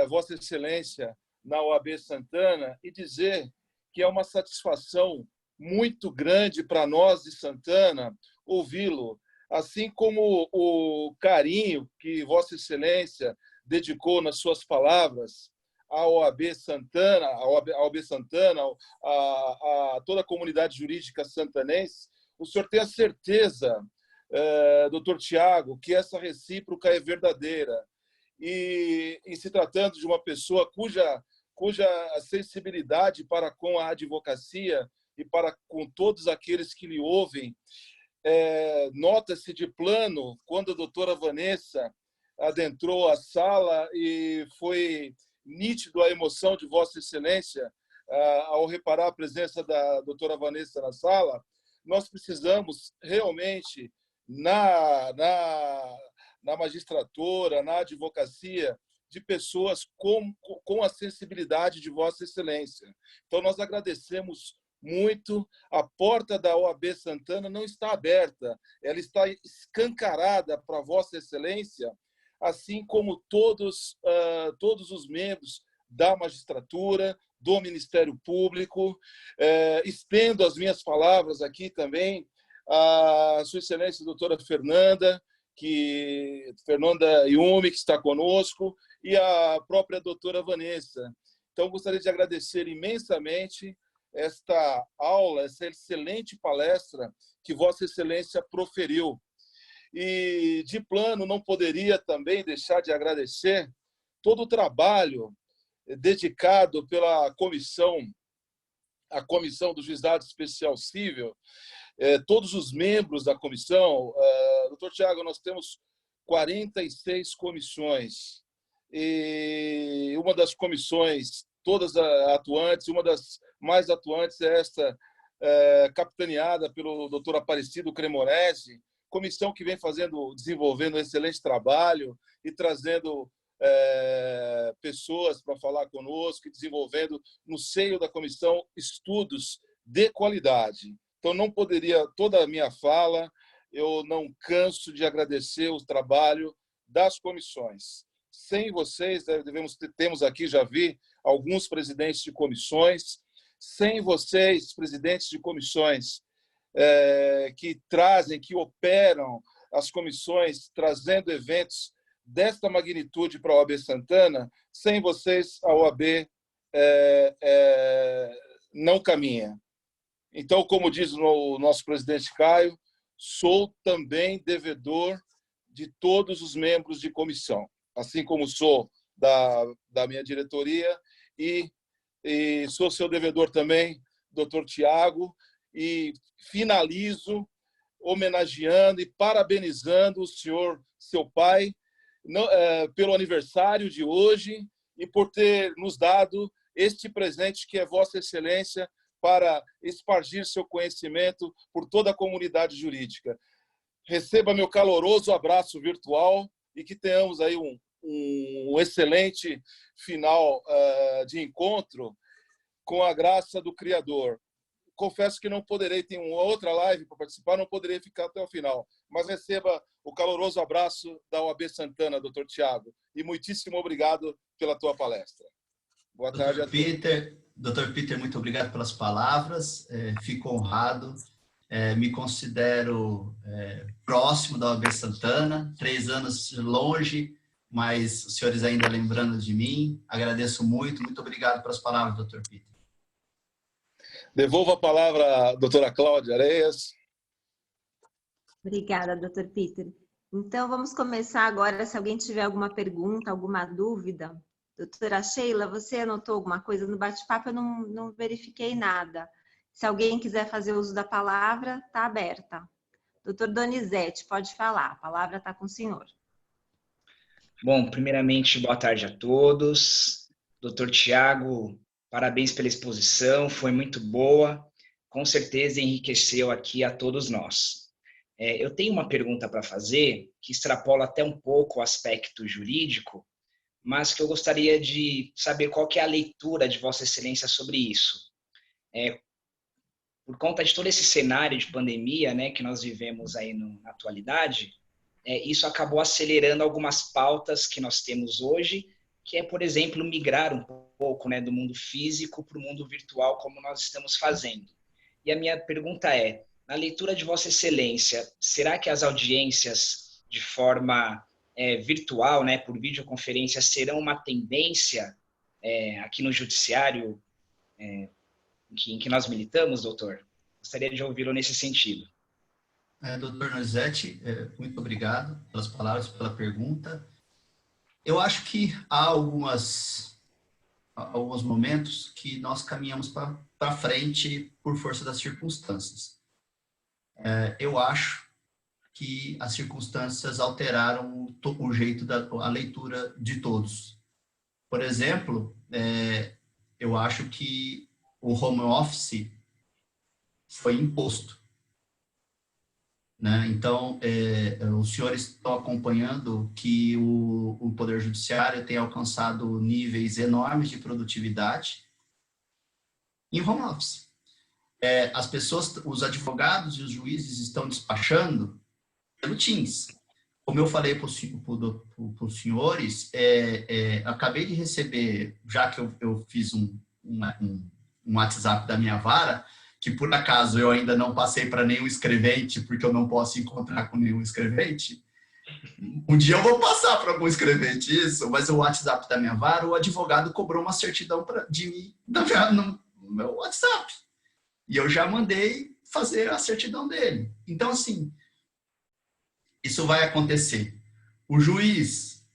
Vossa Excelência na OAB Santana e dizer que é uma satisfação muito grande para nós de Santana ouvi-lo, assim como o carinho que Vossa Excelência dedicou nas suas palavras à OAB Santana, a toda a comunidade jurídica santanense. O senhor tem a certeza, doutor Tiago, que essa recíproca é verdadeira. E se tratando de uma pessoa cuja sensibilidade para com a advocacia e para com todos aqueles que lhe ouvem, nota-se de plano quando a doutora Vanessa adentrou a sala, e foi nítido a emoção de Vossa Excelência ao reparar a presença da doutora Vanessa na sala. Nós precisamos realmente, na magistratura, na advocacia, de pessoas com a sensibilidade de Vossa Excelência. Então, nós agradecemos muito. A porta da OAB Santana não está aberta, ela está escancarada para Vossa Excelência, assim como todos os membros da magistratura, do Ministério Público. Estendo as minhas palavras aqui também à Sua Excelência, doutora Fernanda Iume, que está conosco, e a própria doutora Vanessa. Então, gostaria de agradecer imensamente esta aula, essa excelente palestra que Vossa Excelência proferiu. E, de plano, não poderia também deixar de agradecer todo o trabalho dedicado pela a Comissão do Juizado Especial Cível, todos os membros da comissão. Doutor Tiago, nós temos 46 comissões, e uma das comissões, todas atuantes, uma das mais atuantes é esta, capitaneada pelo doutor Aparecido Cremonesi, comissão que vem desenvolvendo um excelente trabalho e trazendo pessoas para falar conosco, e desenvolvendo no seio da comissão estudos de qualidade. Então, não poderia, toda a minha fala, eu não canso de agradecer o trabalho das comissões. Sem vocês, temos aqui, já vi, alguns presidentes de comissões, sem vocês, presidentes de comissões, que trazem, que operam as comissões, trazendo eventos desta magnitude para a OAB Santana, sem vocês, a OAB não caminha. Então, como diz o nosso presidente Caio, sou também devedor de todos os membros de comissão, assim como sou da minha diretoria, e sou seu devedor também, doutor Tiago, e finalizo homenageando e parabenizando o senhor, seu pai, pelo aniversário de hoje e por ter nos dado este presente que é Vossa Excelência para espargir seu conhecimento por toda a comunidade jurídica. Receba meu caloroso abraço virtual e que tenhamos aí um excelente final de encontro com a graça do Criador. Confesso que não poderei, tem uma outra live para participar, não poderei ficar até o final, mas receba o caloroso abraço da OAB Santana, doutor Tiago, e muitíssimo obrigado pela tua palestra. Boa tarde a todos.
Doutor Peter, muito obrigado pelas palavras, fico honrado, me considero próximo da OAB Santana, 3 anos longe, mas os senhores ainda lembrando de mim, agradeço muito obrigado pelas palavras, doutor Peter.
Devolvo a palavra à doutora Cláudia Areias.
Obrigada, doutor Peter. Então, vamos começar agora. Se alguém tiver alguma pergunta, alguma dúvida. Doutora Sheila, você anotou alguma coisa no bate-papo? Eu não verifiquei nada. Se alguém quiser fazer uso da palavra, está aberta. Doutor Donizete, pode falar. A palavra está com o senhor.
Bom, primeiramente, boa tarde a todos. Doutor Tiago, parabéns pela exposição, foi muito boa. Com certeza enriqueceu aqui a todos nós. Eu tenho uma pergunta para fazer, que extrapola até um pouco o aspecto jurídico, mas que eu gostaria de saber qual que é a leitura de Vossa Excelência sobre isso. Por conta de todo esse cenário de pandemia, né, que nós vivemos aí na atualidade, isso acabou acelerando algumas pautas que nós temos hoje, que é, por exemplo, migrar um pouco, né, do mundo físico para o mundo virtual, como nós estamos fazendo. E a minha pergunta é, na leitura de Vossa Excelência, será que as audiências de forma virtual, né, por videoconferência, serão uma tendência aqui no judiciário em que nós militamos, doutor? Gostaria de ouvi-lo nesse sentido.
Doutor Donizete, muito obrigado pelas palavras, pela pergunta. Eu acho que há alguns momentos que nós caminhamos para frente por força das circunstâncias. Eu acho que as circunstâncias alteraram o jeito a leitura de todos. Por exemplo, eu acho que o home office foi imposto, né? Então, os senhores estão acompanhando que o Poder Judiciário tem alcançado níveis enormes de produtividade em home office. As pessoas, os advogados e os juízes estão despachando pelo Teams. Como eu falei para os senhores, acabei de receber, já que eu fiz um WhatsApp da minha vara, que por acaso eu ainda não passei para nenhum escrevente, porque eu não posso encontrar com nenhum escrevente. Um dia eu vou passar para algum escrevente isso, mas o WhatsApp da minha vara, o advogado cobrou uma certidão de mim no meu WhatsApp. E eu já mandei fazer a certidão dele. Então, assim, isso vai acontecer. O juiz,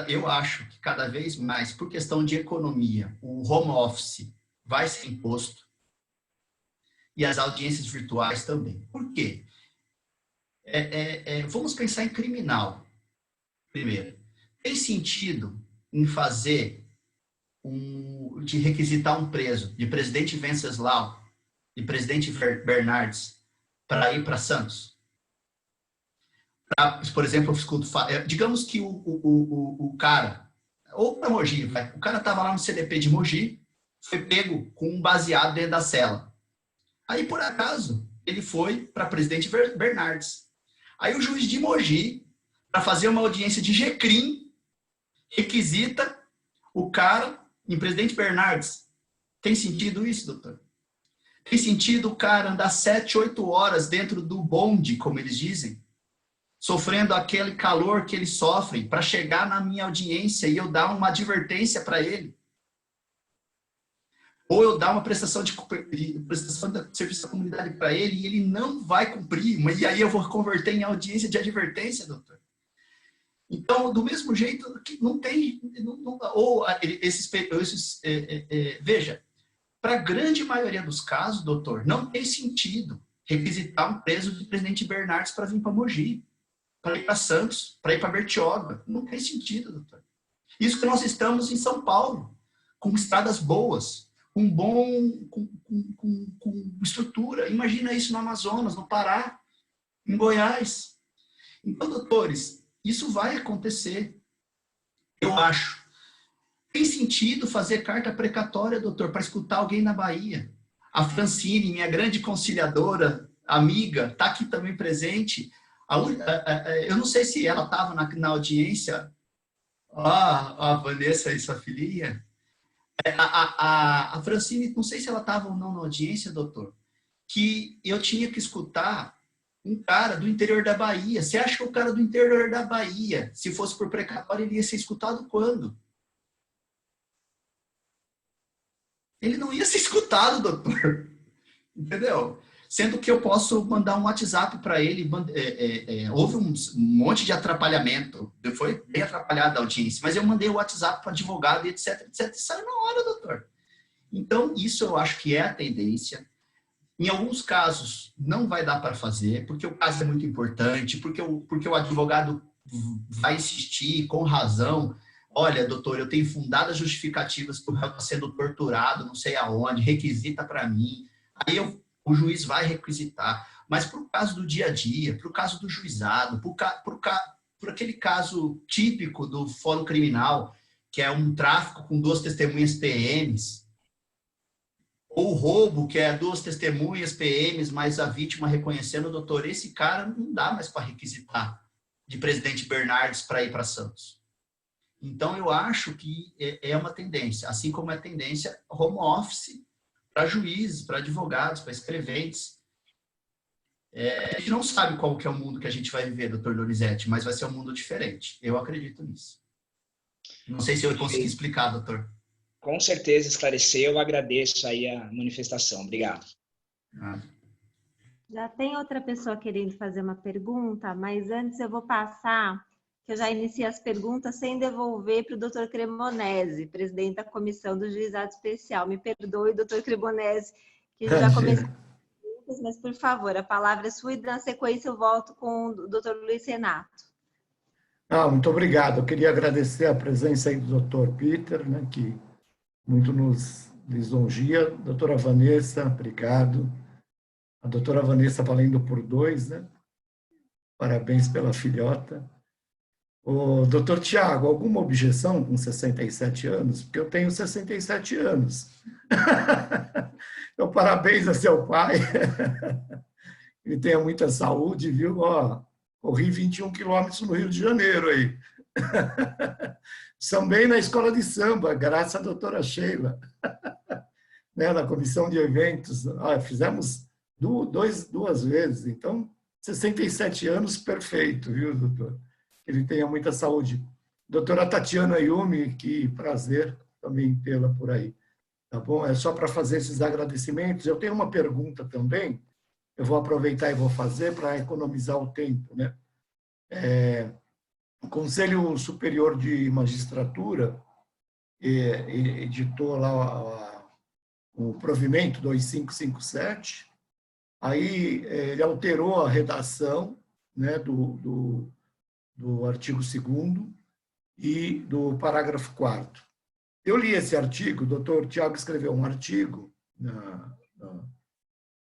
eu acho que cada vez mais, por questão de economia, o home office vai ser imposto e as audiências virtuais também. Por quê? Vamos pensar em criminal, primeiro. Tem sentido em fazer de requisitar um preso de presidente Venceslau e presidente Bernardes para ir para Santos? Por exemplo, eu escuto, digamos que o cara, ou para Mogi, o cara estava lá no CDP de Mogi, foi pego com um baseado dentro da cela. Aí, por acaso, ele foi para Presidente Bernardes. Aí o juiz de Mogi, para fazer uma audiência de G-Crim, requisita o cara em Presidente Bernardes. Tem sentido isso, doutor? Tem sentido o cara andar 7, 8 horas dentro do bonde, como eles dizem, sofrendo aquele calor que eles sofrem, para chegar na minha audiência e eu dar uma advertência para ele? Ou eu dar uma prestação de serviço à comunidade para ele e ele não vai cumprir, e aí eu vou converter em audiência de advertência, doutor? Então, do mesmo jeito que não tem... veja, para a grande maioria dos casos, doutor, não tem sentido requisitar um preso de Presidente Bernardes para vir para Mogi, para ir para Santos, para ir para Bertioga. Não tem sentido, doutor. Isso que nós estamos em São Paulo, com estradas boas, com estrutura. Imagina isso no Amazonas, no Pará, em Goiás. Então, doutores, isso vai acontecer, eu acho. Tem sentido fazer carta precatória, doutor, para escutar alguém na Bahia? A Francine, minha grande conciliadora, amiga, está aqui também presente. Eu não sei se ela estava na audiência. A Vanessa e sua filhinha. A Francine, não sei se ela estava ou não na audiência, doutor, que eu tinha que escutar um cara do interior da Bahia. Você acha que o cara do interior da Bahia, se fosse por precatório, ele ia ser escutado quando? Ele não ia ser escutado, doutor. Entendeu? Sendo que eu posso mandar um WhatsApp para ele. Houve um monte de atrapalhamento. Foi bem atrapalhada a audiência. Mas eu mandei o WhatsApp para o advogado e etc, etc. E saiu na hora, doutor. Então, isso eu acho que é a tendência. Em alguns casos, não vai dar para fazer, porque o caso é muito importante, porque o advogado vai insistir com razão. Olha, doutor, eu tenho fundadas justificativas que o réu está sendo torturado, não sei aonde, requisita para mim. Aí o juiz vai requisitar. Mas para o caso do dia a dia, para o caso do juizado, por aquele caso típico do fórum criminal, que é um tráfico com 2 testemunhas PMs, ou roubo, que é 2 testemunhas PMs, mas a vítima reconhecendo, doutor, esse cara não dá mais para requisitar de Presidente Bernardes para ir para Santos. Então, eu acho que é uma tendência, assim como é a tendência home office para juízes, para advogados, para escreventes. A gente não sabe qual que é o mundo que a gente vai viver, doutor Donizete, mas vai ser um mundo diferente. Eu acredito nisso. Não sei se eu consegui explicar, doutor.
Com certeza esclareceu, eu agradeço aí a manifestação. Obrigado.
Já tem outra pessoa querendo fazer uma pergunta, mas antes eu vou passar, que eu já iniciei as perguntas sem devolver para o doutor Cremonesi, presidente da Comissão do Juizado Especial. Me perdoe, doutor Cremonesi, que eu já comecei as perguntas, mas, por favor, a palavra é sua e, na sequência, eu volto com o doutor Luiz Renato.
Muito obrigado. Eu queria agradecer a presença aí do doutor Peter, né, que muito nos lisonjia. Doutora Vanessa, obrigado. A doutora Vanessa valendo por 2, né? Parabéns pela filhota. O doutor Tiago, alguma objeção com 67 anos? Porque eu tenho 67 anos. Então, parabéns a seu pai. Ele tenha muita saúde, viu? Corri 21 quilômetros no Rio de Janeiro aí. Sambei na escola de samba, graças à doutora Sheila, né, na comissão de eventos. Fizemos 2 vezes. Então, 67 anos, perfeito, viu, doutor? Que ele tenha muita saúde. Doutora Tatiana Yumi, que prazer também tê-la por aí. Tá bom? É só para fazer esses agradecimentos. Eu tenho uma pergunta também, eu vou aproveitar e vou fazer para economizar o tempo, né? O Conselho Superior de Magistratura editou lá o provimento 2557, aí ele alterou a redação, né, do artigo 2º e do parágrafo 4º. Eu li esse artigo, o doutor Tiago escreveu um artigo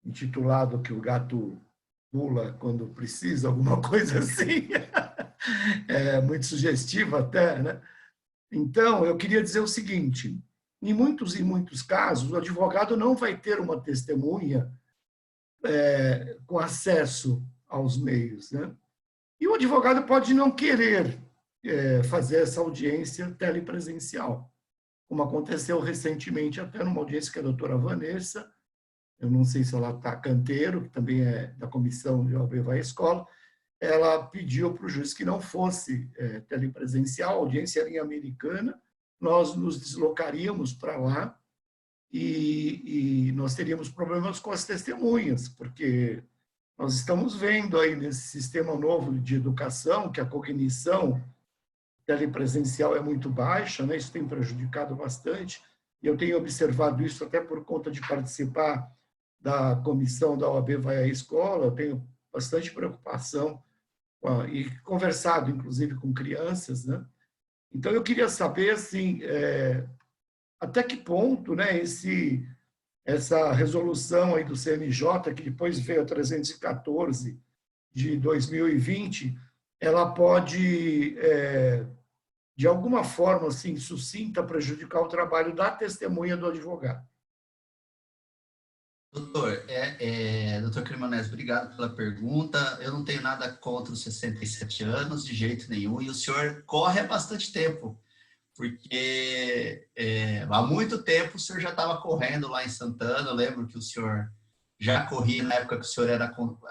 intitulado Que o Gato Pula Quando Precisa, alguma coisa assim, muito sugestivo até, né? Então, eu queria dizer o seguinte, em muitos casos, o advogado não vai ter uma testemunha com acesso aos meios, né? E o advogado pode não querer fazer essa audiência telepresencial, como aconteceu recentemente até numa audiência com a doutora Vanessa, eu não sei se ela está Canteiro, que também é da comissão de OAB Vai à Escola, ela pediu para o juiz que não fosse telepresencial, a audiência era em Americana, nós nos deslocaríamos para lá e nós teríamos problemas com as testemunhas, porque nós estamos vendo aí nesse sistema novo de educação que a cognição telepresencial é muito baixa, né? Isso tem prejudicado bastante, e eu tenho observado isso até por conta de participar da comissão da OAB Vai à Escola, eu tenho bastante preocupação e conversado, inclusive, com crianças, né? Então, eu queria saber, assim, até que ponto, né, essa resolução aí do CNJ, que depois veio a 314 de 2020, ela pode, de alguma forma, assim, sucinta, prejudicar o trabalho da testemunha do advogado.
Doutor, doutor Cremonesi, obrigado pela pergunta. Eu não tenho nada contra os 67 anos, de jeito nenhum, e o senhor corre há bastante tempo, porque há muito tempo o senhor já estava correndo lá em Santana. Eu lembro que o senhor já corria na época que o senhor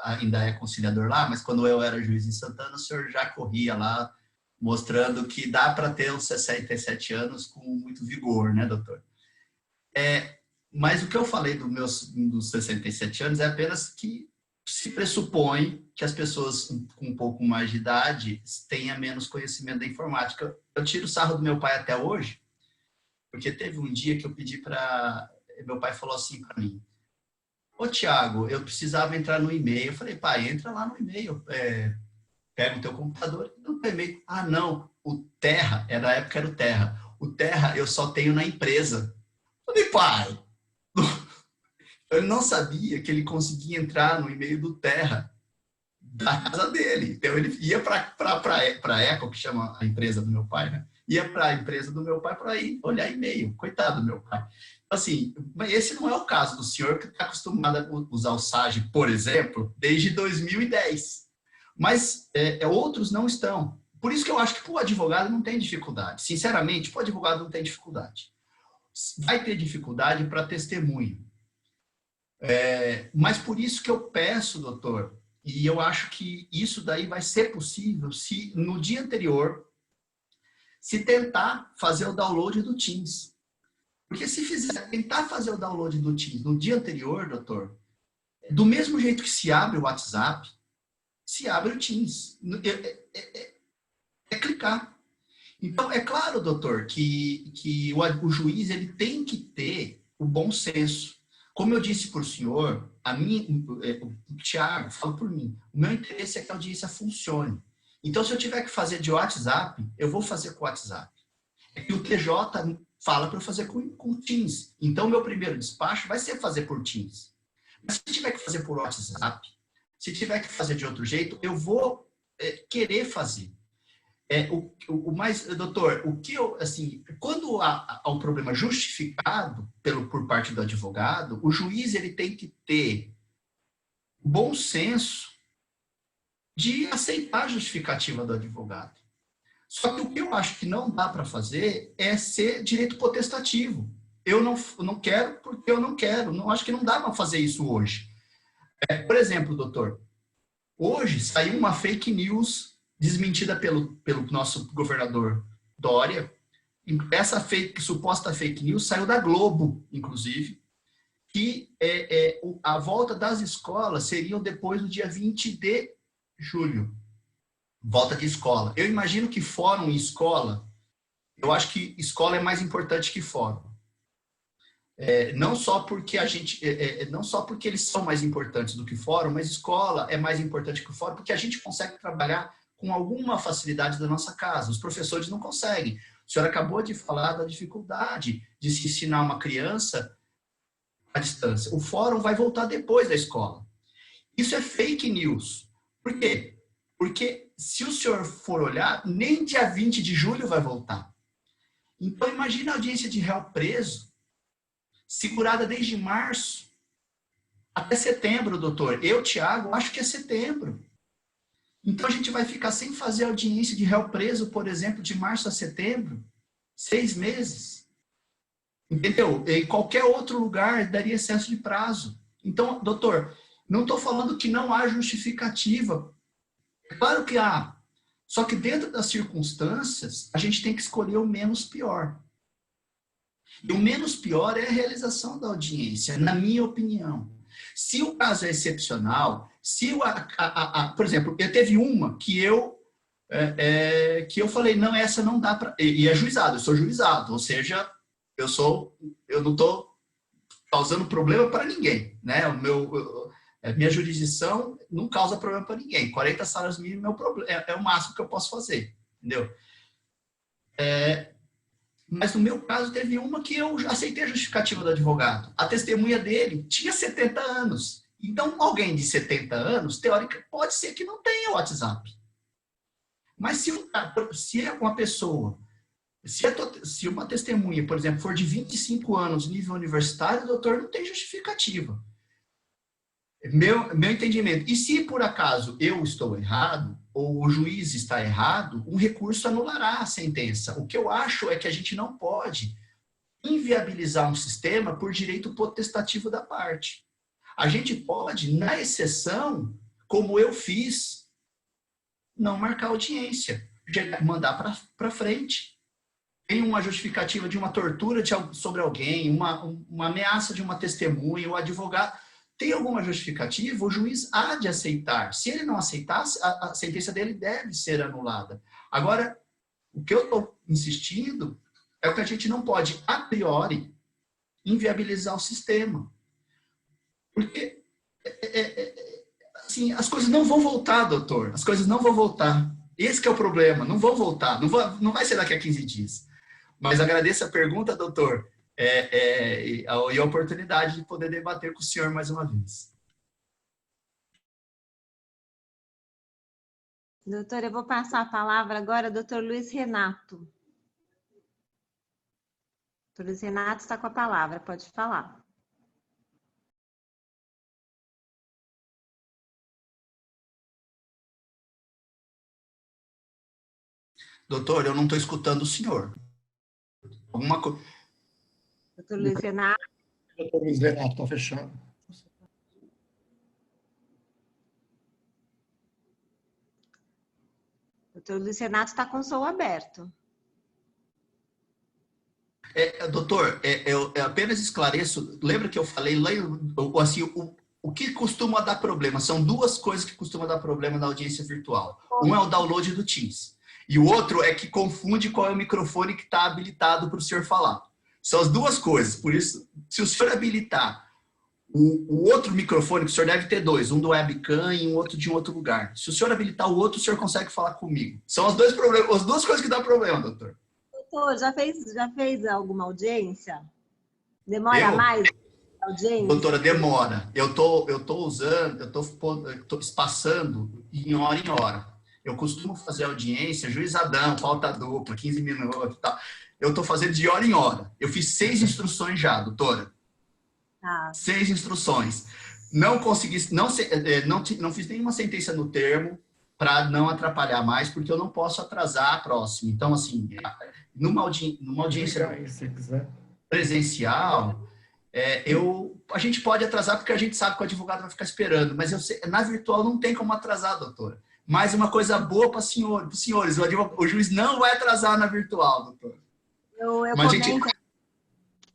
ainda é conciliador lá, mas quando eu era juiz em Santana, o senhor já corria lá, mostrando que dá para ter uns 67 anos com muito vigor, né, doutor? Mas o que eu falei dos 67 anos é apenas que se pressupõe que as pessoas com um pouco mais de idade tenham menos conhecimento da informática. Eu tiro sarro do meu pai até hoje, porque teve um dia que eu pedi para... Meu pai falou assim para mim: ô, Tiago, eu precisava entrar no e-mail. Eu falei: pai, entra lá no e-mail, pega o teu computador e no teu e-mail. Ah, não, o Terra, na época era o Terra. O Terra eu só tenho na empresa. Eu falei: pai... Ele não sabia que ele conseguia entrar no e-mail do Terra da casa dele. Então, ele ia para a Eco, que chama a empresa do meu pai, né? Ia para a empresa do meu pai para ir olhar e-mail. Coitado do meu pai. Assim, esse não é o caso do senhor, que está acostumado a usar o SAGE, por exemplo, desde 2010. Mas outros não estão. Por isso que eu acho que para o advogado não tem dificuldade. Sinceramente, para o advogado não tem dificuldade. Vai ter dificuldade para testemunho. Mas por isso que eu peço, doutor, e eu acho que isso daí vai ser possível se no dia anterior se tentar fazer o download do Teams. Porque se tentar fazer o download do Teams no dia anterior, doutor, do mesmo jeito que se abre o WhatsApp, se abre o Teams. É clicar. Então, é claro, doutor, que o juiz ele tem que ter o bom senso. Como eu disse para o senhor, o Tiago, falo por mim, o meu interesse é que a audiência funcione. Então, se eu tiver que fazer de WhatsApp, eu vou fazer com o WhatsApp. E o TJ fala para eu fazer com o Teams. Então, meu primeiro despacho vai ser fazer por Teams. Mas se tiver que fazer por WhatsApp, se tiver que fazer de outro jeito, eu vou querer fazer. Doutor, o que eu, assim, quando há um problema justificado por parte do advogado, o juiz ele tem que ter bom senso de aceitar a justificativa do advogado. Só que o que eu acho que não dá para fazer é ser direito potestativo. Eu não quero porque eu não quero. Não acho que não dá para fazer isso hoje. Por exemplo, doutor, hoje saiu uma fake news desmentida pelo nosso governador Dória. Essa suposta fake news saiu da Globo, inclusive, que a volta das escolas seriam depois do dia 20 de julho. Volta de escola. Eu imagino que fórum e escola, eu acho que escola é mais importante que fórum. Não só porque eles são mais importantes do que fórum, mas escola é mais importante que o fórum, porque a gente consegue trabalhar com alguma facilidade da nossa casa. Os professores não conseguem. O senhor acabou de falar da dificuldade de se ensinar uma criança à distância. O fórum vai voltar depois da escola. Isso é fake news. Por quê? Porque se o senhor for olhar, nem dia 20 de julho vai voltar. Então, imagina a audiência de réu preso, segurada desde março, Até setembro, doutor. Eu, Tiago, acho que é setembro. Então, a gente vai ficar sem fazer audiência de réu preso, por exemplo, de março a setembro. 6 meses. Entendeu? Em qualquer outro lugar, daria excesso de prazo. Então, doutor, não estou falando que não há justificativa. Claro que há. Só que dentro das circunstâncias, a gente tem que escolher o menos pior. E o menos pior é a realização da audiência, na minha opinião. Se o caso é excepcional, se por exemplo, eu teve uma que eu falei, não, essa não dá para... E é juizado, eu sou juizado, ou seja, eu não estou causando problema para ninguém, né? Minha jurisdição não causa problema para ninguém. 40 salários mínimos é o máximo que eu posso fazer, entendeu? Mas no meu caso teve uma que eu aceitei a justificativa do advogado. A testemunha dele tinha 70 anos. Então, alguém de 70 anos, teoricamente, pode ser que não tenha WhatsApp. Mas se é uma pessoa, se uma testemunha, por exemplo, for de 25 anos, nível universitário, o doutor não tem justificativa. Meu entendimento. E se, por acaso, eu estou errado, ou o juiz está errado, um recurso anulará a sentença. O que eu acho é que a gente não pode inviabilizar um sistema por direito potestativo da parte. A gente pode, na exceção, como eu fiz, não marcar audiência, mandar para frente. Tem uma justificativa de uma tortura sobre alguém, uma ameaça de uma testemunha, o advogado... Tem alguma justificativa, o juiz há de aceitar. Se ele não aceitar, a sentença dele deve ser anulada. Agora, o que eu estou insistindo é que a gente não pode, a priori, inviabilizar o sistema. Porque assim, as coisas não vão voltar, doutor. As coisas não vão voltar. Esse que é o problema. Não vão voltar. Não vai ser daqui a 15 dias. Mas agradeço a pergunta, doutor. E a oportunidade de poder debater com o senhor mais uma vez.
Doutor, eu vou passar a palavra agora ao doutor Luiz Renato. Doutor Luiz Renato está com a palavra, pode falar.
Doutor, eu não estou escutando o senhor. Alguma coisa...
Doutor Luiz Renato.
Doutor Luiz Renato, está fechado.
Doutor Luiz Renato está com o som aberto.
Doutor, eu apenas esclareço, lembra que eu falei, assim, o que costuma dar problema? São duas coisas que costumam dar problema na audiência virtual. Um é o download do Teams. E o outro é que confunde qual é o microfone que está habilitado para o senhor falar. São as duas coisas. Por isso, se o senhor habilitar o outro microfone, que o senhor deve ter dois, um do webcam e um outro de um outro lugar. Se o senhor habilitar o outro, o senhor consegue falar comigo. São as duas coisas que dão problema, doutor.
Doutor, já fez alguma audiência? Demora mais a audiência?
Doutora, demora. Eu tô espaçando em hora. Eu costumo fazer audiência, juizadão, pauta dupla, 15 minutos e tal. Eu estou fazendo de hora em hora. Eu fiz 6 instruções já, doutora. 6 instruções. Não consegui, não fiz nenhuma sentença no termo para não atrapalhar mais, porque eu não posso atrasar a próxima. Então, assim, numa audiência presencial, a gente pode atrasar porque a gente sabe que o advogado vai ficar esperando, mas na virtual não tem como atrasar, doutora. Mais uma coisa boa para os senhores, o juiz não vai atrasar na virtual, doutor.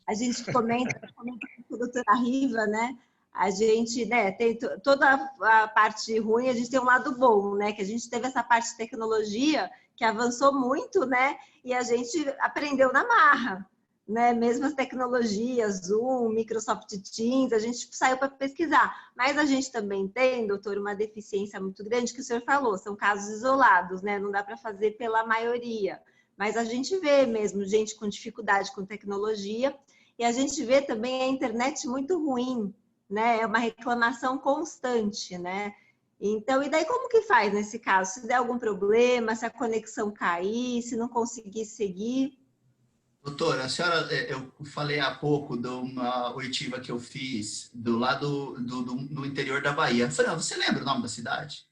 A gente comenta com a doutora Riva, né? A gente, né, tem toda a parte ruim, a gente tem um lado bom, né? Que a gente teve essa parte de tecnologia que avançou muito, né? E a gente aprendeu na marra, né? Mesmo as tecnologias, Zoom, Microsoft Teams, a gente saiu para pesquisar. Mas a gente também tem, doutor, uma deficiência muito grande que o senhor falou, são casos isolados, né? Não dá para fazer pela maioria. Mas a gente vê mesmo gente com dificuldade com tecnologia e a gente vê também a internet muito ruim, né? É uma reclamação constante, né? Então, e daí como que faz nesse caso? Se der algum problema, se a conexão cair, se não conseguir seguir?
Doutora, a senhora, eu falei há pouco de uma oitiva que eu fiz do lado do interior da Bahia. Eu falei, você lembra o nome da cidade?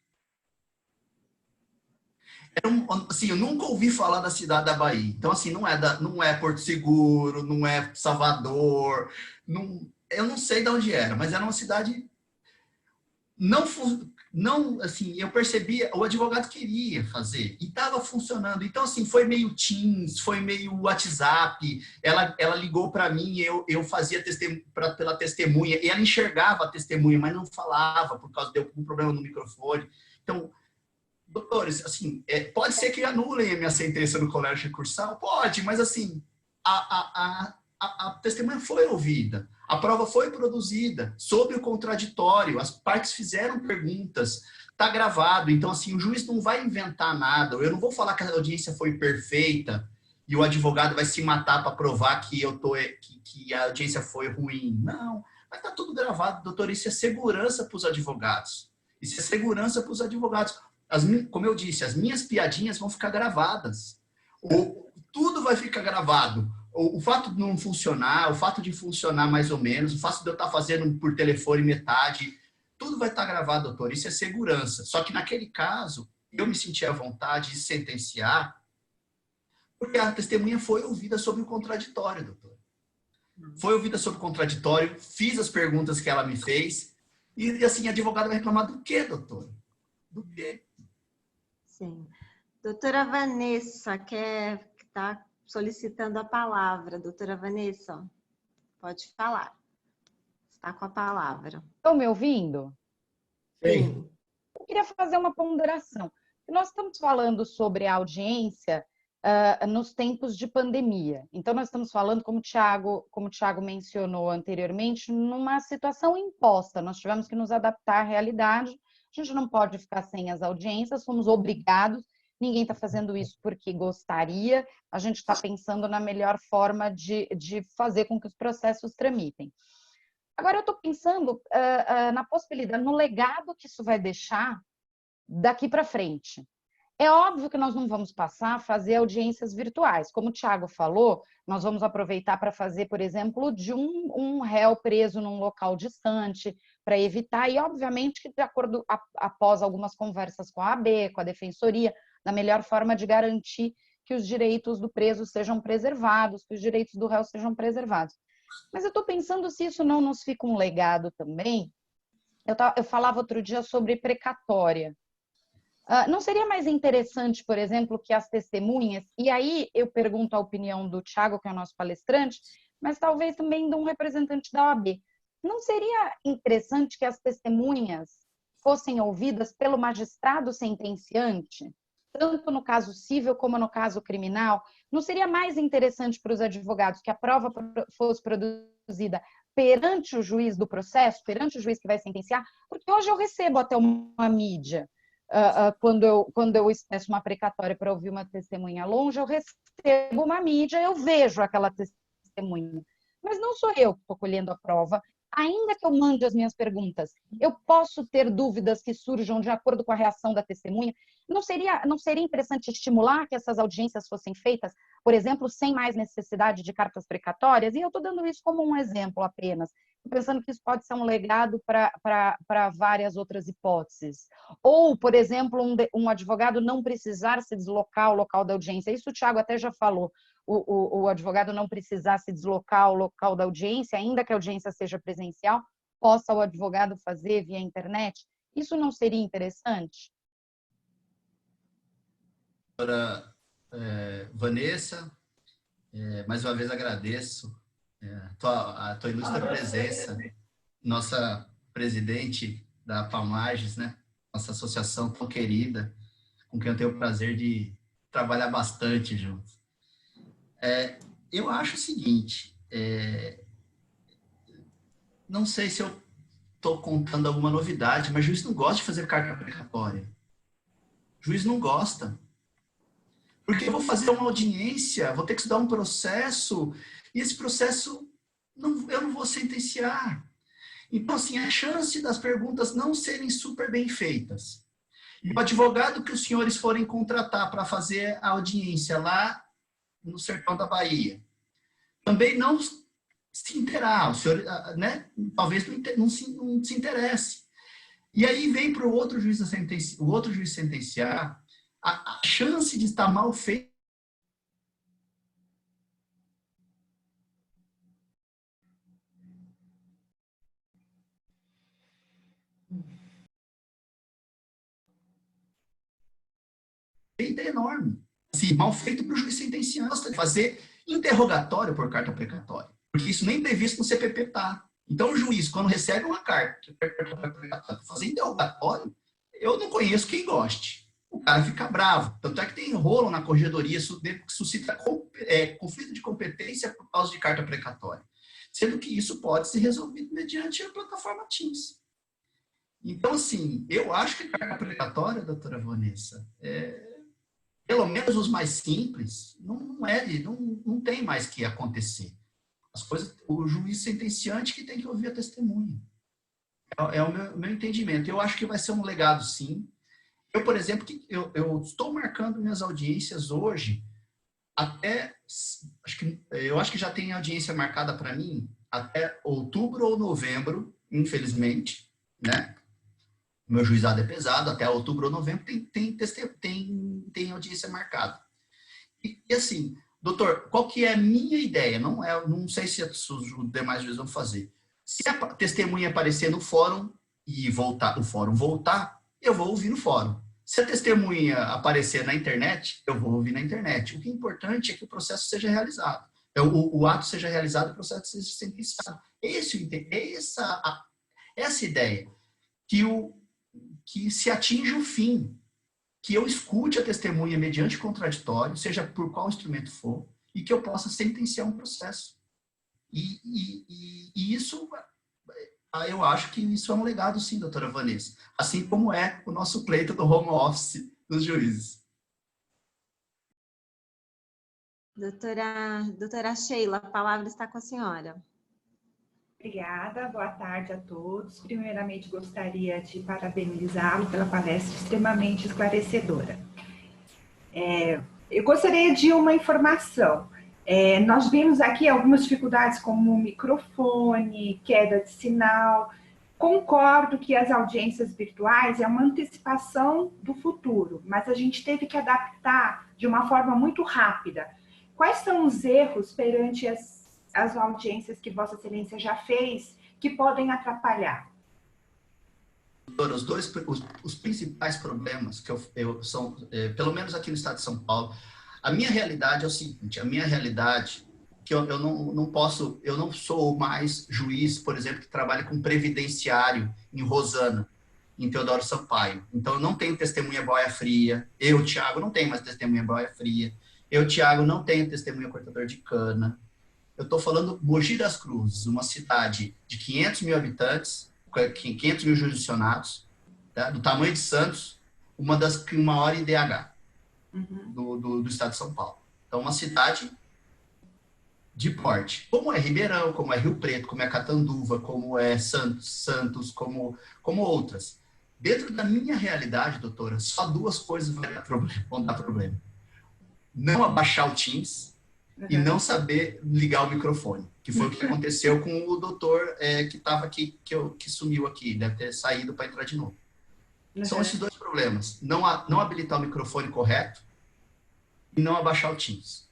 Assim, eu nunca ouvi falar da cidade da Bahia. Então, assim, não é Porto Seguro, não é Salvador, eu não sei de onde era, mas era uma cidade não, assim, eu percebia, o advogado queria fazer e estava funcionando. Então, assim, foi meio Teams, foi meio WhatsApp. Ela ligou para mim, eu fazia pela testemunha, e ela enxergava a testemunha, mas não falava por causa de um problema no microfone. Então, doutores, assim, pode ser que anulem a minha sentença no colégio recursal? Pode, mas, assim, a testemunha foi ouvida, a prova foi produzida sob o contraditório, as partes fizeram perguntas, está gravado. Então, assim, o juiz não vai inventar nada, eu não vou falar que a audiência foi perfeita e o advogado vai se matar para provar que que a audiência foi ruim. Não, mas está tudo gravado, doutor, isso é segurança para os advogados. Isso é segurança para os advogados. Como eu disse, as minhas piadinhas vão ficar gravadas. Tudo vai ficar gravado. O fato de não funcionar, o fato de funcionar mais ou menos, o fato de eu estar fazendo por telefone metade, tudo vai estar gravado, doutor. Isso é segurança. Só que naquele caso, eu me senti à vontade de sentenciar, porque a testemunha foi ouvida sob o contraditório, doutor. Foi ouvida sob o contraditório, fiz as perguntas que ela me fez, e assim, a advogada vai reclamar do quê, doutor? Do quê?
Sim. Doutora Vanessa, que está solicitando a palavra. Doutora Vanessa, pode falar. Está com a palavra.
Estão me ouvindo?
Sim.
Eu queria fazer uma ponderação. Nós estamos falando sobre a audiência nos tempos de pandemia. Então, nós estamos falando, como o Thiago mencionou anteriormente, numa situação imposta. Nós tivemos que nos adaptar à realidade. A gente não pode ficar sem as audiências, somos obrigados. Ninguém está fazendo isso porque gostaria, a gente está pensando na melhor forma de fazer com que os processos tramitem. Agora, eu estou pensando na possibilidade, no legado que isso vai deixar daqui para frente. É óbvio que nós não vamos passar a fazer audiências virtuais. Como o Thiago falou, nós vamos aproveitar para fazer, por exemplo, de um réu preso num local distante, para evitar, e obviamente que de acordo após algumas conversas com a AB, com a Defensoria, da melhor forma de garantir que os direitos do preso sejam preservados, que os direitos do réu sejam preservados. Mas eu estou pensando se isso não nos fica um legado também. Eu falava outro dia sobre precatória. Não seria mais interessante, por exemplo, que as testemunhas, e aí eu pergunto a opinião do Thiago, que é o nosso palestrante, mas talvez também de um representante da OAB, não seria interessante que as testemunhas fossem ouvidas pelo magistrado sentenciante, tanto no caso civil como no caso criminal? Não seria mais interessante para os advogados que a prova fosse produzida perante o juiz do processo, perante o juiz que vai sentenciar? Porque hoje eu recebo até uma mídia. Quando eu expresso uma precatória para ouvir uma testemunha longe, eu recebo uma mídia, eu vejo aquela testemunha. Mas não sou eu que estou colhendo a prova. Ainda que eu mande as minhas perguntas, eu posso ter dúvidas que surjam de acordo com a reação da testemunha. Não seria interessante estimular que essas audiências fossem feitas, por exemplo, sem mais necessidade de cartas precatórias? E eu estou dando isso como um exemplo apenas, pensando que isso pode ser um legado para várias outras hipóteses. Ou, por exemplo, um advogado não precisar se deslocar ao local da audiência. Isso o Thiago até já falou. O advogado não precisar se deslocar ao local da audiência, ainda que a audiência seja presencial, possa o advogado fazer via internet. Isso não seria interessante?
Doutora Vanessa, mais uma vez agradeço a tua ilustre presença, nossa presidente da Palmages, né? Nossa associação tão querida, com quem eu tenho o prazer de trabalhar bastante juntos. Eu acho o seguinte, não sei se eu estou contando alguma novidade, mas o juiz não gosta de fazer carta precatória. O juiz não gosta. Porque eu vou fazer uma audiência, vou ter que estudar um processo, e esse processo eu não vou sentenciar. Então, assim, a chance das perguntas não serem super bem feitas. E o advogado que os senhores forem contratar para fazer a audiência lá no sertão da Bahia, também não se interar, o senhor, né, talvez não se interesse. E aí vem para o outro juiz sentenciar, a chance de estar mal feito é enorme. Assim, mal feito para o juiz sentenciante fazer interrogatório por carta precatória, porque isso nem previsto no CPP está. Então, o juiz, quando recebe uma carta para fazer interrogatório, eu não conheço quem goste. O cara fica bravo. Tanto é que tem rolo na corregedoria que suscita conflito de competência por causa de carta precatória. Sendo que isso pode ser resolvido mediante a plataforma Teams. Então, assim, eu acho que a carta precatória, doutora Vanessa, pelo menos os mais simples, não tem mais que acontecer. As coisas, o juiz sentenciante que tem que ouvir a testemunha. É o meu entendimento. Eu acho que vai ser um legado, sim. Eu, por exemplo, eu estou marcando minhas audiências hoje até... Eu acho que já tem audiência marcada para mim até outubro ou novembro, infelizmente, né? Meu juizado é pesado, até outubro ou novembro tem audiência marcada. E assim... Doutor, qual que é a minha ideia? Não sei se os demais juízes vão fazer. Se a testemunha aparecer no fórum e o fórum voltar, eu vou ouvir no fórum. Se a testemunha aparecer na internet, eu vou ouvir na internet. O que é importante é que o processo seja realizado. O ato seja realizado e o processo seja sentenciado. Essa ideia. Que se atinja o fim. Que eu escute a testemunha mediante contraditório, seja por qual instrumento for, e que eu possa sentenciar um processo. E isso, eu acho que isso é um legado, sim, doutora Vanessa. Assim como é o nosso pleito do home office dos juízes.
Doutora Sheila, a palavra está com a senhora.
Obrigada, boa tarde a todos. Primeiramente, gostaria de parabenizá-lo pela palestra extremamente esclarecedora. Eu gostaria de uma informação. Nós vimos aqui algumas dificuldades como microfone, queda de sinal. Concordo que as audiências virtuais é uma antecipação do futuro, mas a gente teve que adaptar de uma forma muito rápida. Quais são os erros perante as audiências que Vossa Excelência já fez, que podem atrapalhar?
Doutora, os principais problemas que são, pelo menos aqui no estado de São Paulo, a minha realidade é o seguinte, que eu não sou mais juiz, por exemplo, que trabalha com previdenciário em Rosana, em Teodoro Sampaio. Então, eu não tenho testemunha boia fria. Eu, Thiago, não tenho mais testemunha boia fria. Eu, Thiago, não tenho testemunha cortador de cana. Eu estou falando Mogi das Cruzes, uma cidade de 500 mil habitantes, 500 mil jurisdicionados, tá? Do tamanho de Santos, uma das que maior IDH do estado de São Paulo. Então, uma cidade de porte. Como é Ribeirão, como é Rio Preto, como é Catanduva, como é Santos, como outras. Dentro da minha realidade, doutora, só duas coisas vão dar problema. Não abaixar o Teams e não saber ligar o microfone, que foi o que aconteceu com o doutor que estava aqui, que sumiu aqui, deve ter saído para entrar de novo. São esses dois problemas. Não habilitar o microfone correto e não abaixar o Teams.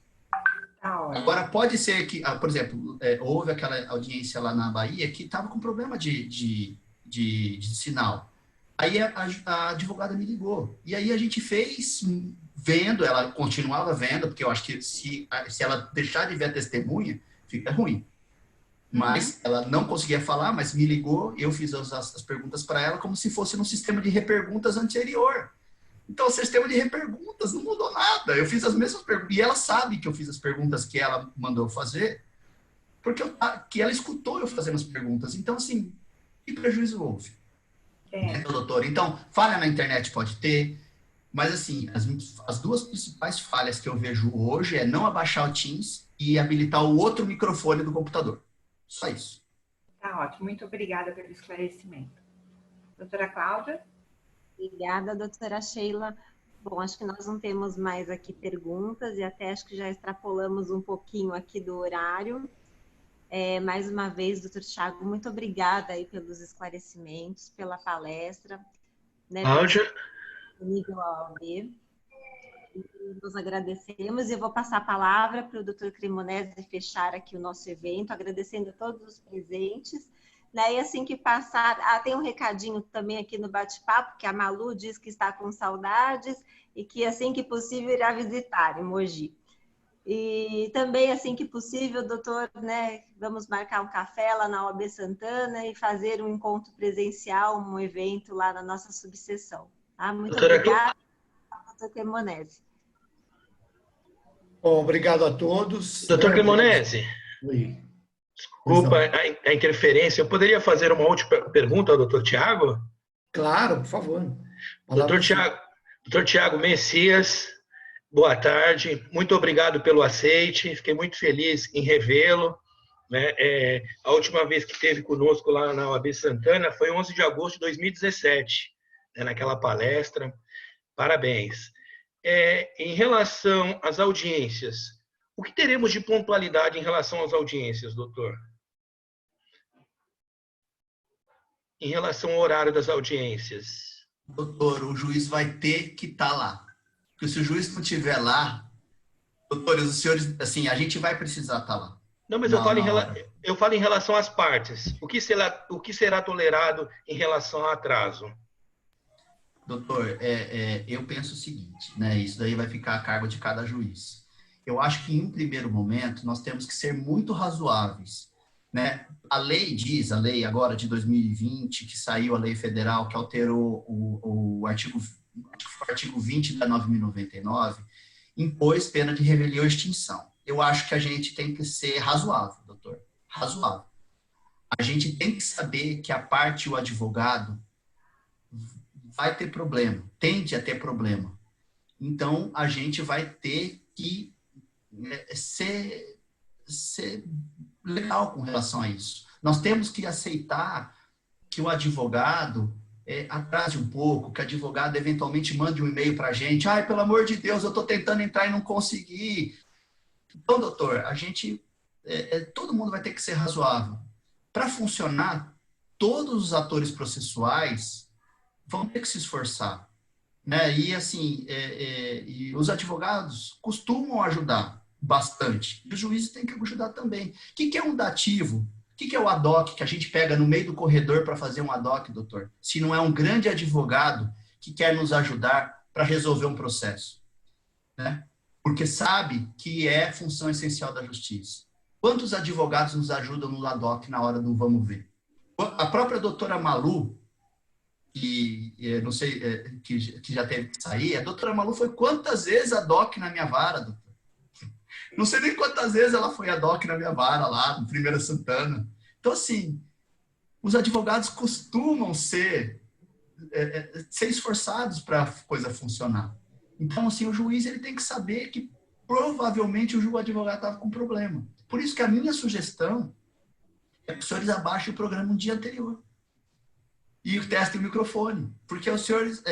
Agora, pode ser que, por exemplo, houve aquela audiência lá na Bahia que estava com problema de sinal. Aí a advogada me ligou. E aí a gente fez vendo, ela continuava vendo, porque eu acho que se ela deixar de ver a testemunha, fica ruim. Mas ela não conseguia falar, mas me ligou, eu fiz as perguntas para ela como se fosse num sistema de reperguntas anterior. Então, o sistema de reperguntas não mudou nada. Eu fiz as mesmas perguntas. E ela sabe que eu fiz as perguntas que ela mandou fazer, porque que ela escutou eu fazendo as perguntas. Então, assim, que prejuízo houve? Doutor? Então, falha na internet pode ter, mas, assim, as duas principais falhas que eu vejo hoje é não abaixar o Teams e habilitar o outro microfone do computador. Só isso.
Tá ótimo. Muito obrigada pelo esclarecimento. Doutora Cláudia?
Obrigada, doutora Sheila. Bom, acho que nós não temos mais aqui perguntas e até acho que já extrapolamos um pouquinho aqui do horário. Mais uma vez, doutor Tiago, muito obrigada aí pelos esclarecimentos, pela palestra, né,
Cláudia.
Nível OAB. Nós agradecemos e eu vou passar a palavra para o doutor Cremonesi fechar aqui o nosso evento, agradecendo a todos os presentes. Né? E assim que passar, tem um recadinho também aqui no bate-papo, que a Malu diz que está com saudades e que assim que possível irá visitar em Mogi. E também, assim que possível, doutor, né, vamos marcar um café lá na OAB Santana e fazer um encontro presencial, um evento lá na nossa subseção. Tá? Muito obrigada, doutor Cremonesi.
Bom, obrigado a todos.
Doutor Cremonesi.
Oi.
Desculpa a interferência. Eu poderia fazer uma última pergunta ao doutor Tiago?
Claro, por favor.
Doutor Tiago Messias, boa tarde. Muito obrigado pelo aceite. Fiquei muito feliz em revê-lo. Né? A última vez que esteve conosco lá na OAB Santana foi 11 de agosto de 2017, né, naquela palestra. Parabéns. Em relação às audiências, o que teremos de pontualidade em relação às audiências, doutor? Em relação ao horário das audiências.
Doutor, o juiz vai ter que estar lá. Porque se o juiz não estiver lá, doutores, os senhores, assim, a gente vai precisar estar lá.
Não, mas eu falo em relação às partes. O que será tolerado em relação ao atraso?
Doutor, eu penso o seguinte, né? Isso daí vai ficar a cargo de cada juiz. Eu acho que, em um primeiro momento, nós temos que ser muito razoáveis, né? A lei agora de 2020, que saiu a lei federal, que alterou o artigo 20 da 9.099, impôs pena de rebelião e extinção. Eu acho que a gente tem que ser razoável, doutor. Razoável. A gente tem que saber que a parte e o advogado vai ter problema, tende a ter problema. Então, a gente vai ter que ser legal com relação a isso. Nós temos que aceitar que o advogado atrase um pouco, que o advogado eventualmente mande um e-mail para a gente, pelo amor de Deus, eu estou tentando entrar e não consegui. Então, doutor, a gente, todo mundo vai ter que ser razoável. Para funcionar, todos os atores processuais vão ter que se esforçar, né? E assim, e os advogados costumam ajudar bastante, e os juízes têm que ajudar também. O que é um dativo? O que é o ad hoc que a gente pega no meio do corredor para fazer um ad hoc, doutor? Se não é um grande advogado que quer nos ajudar para resolver um processo, né? Porque sabe que é função essencial da justiça. Quantos advogados nos ajudam no ad hoc na hora do vamos ver? A própria doutora Malu, que não sei, que já teve que sair, a doutora Malu foi quantas vezes ad hoc na minha vara, doutor? Não sei nem quantas vezes ela foi ad hoc na minha vara lá, no Primeira Santana. Então, assim, os advogados costumam ser esforçados para a coisa funcionar. Então, assim, o juiz ele tem que saber que provavelmente o advogado estava com problema. Por isso que a minha sugestão é que os senhores abaixem o programa um dia anterior e testem o microfone, porque os senhores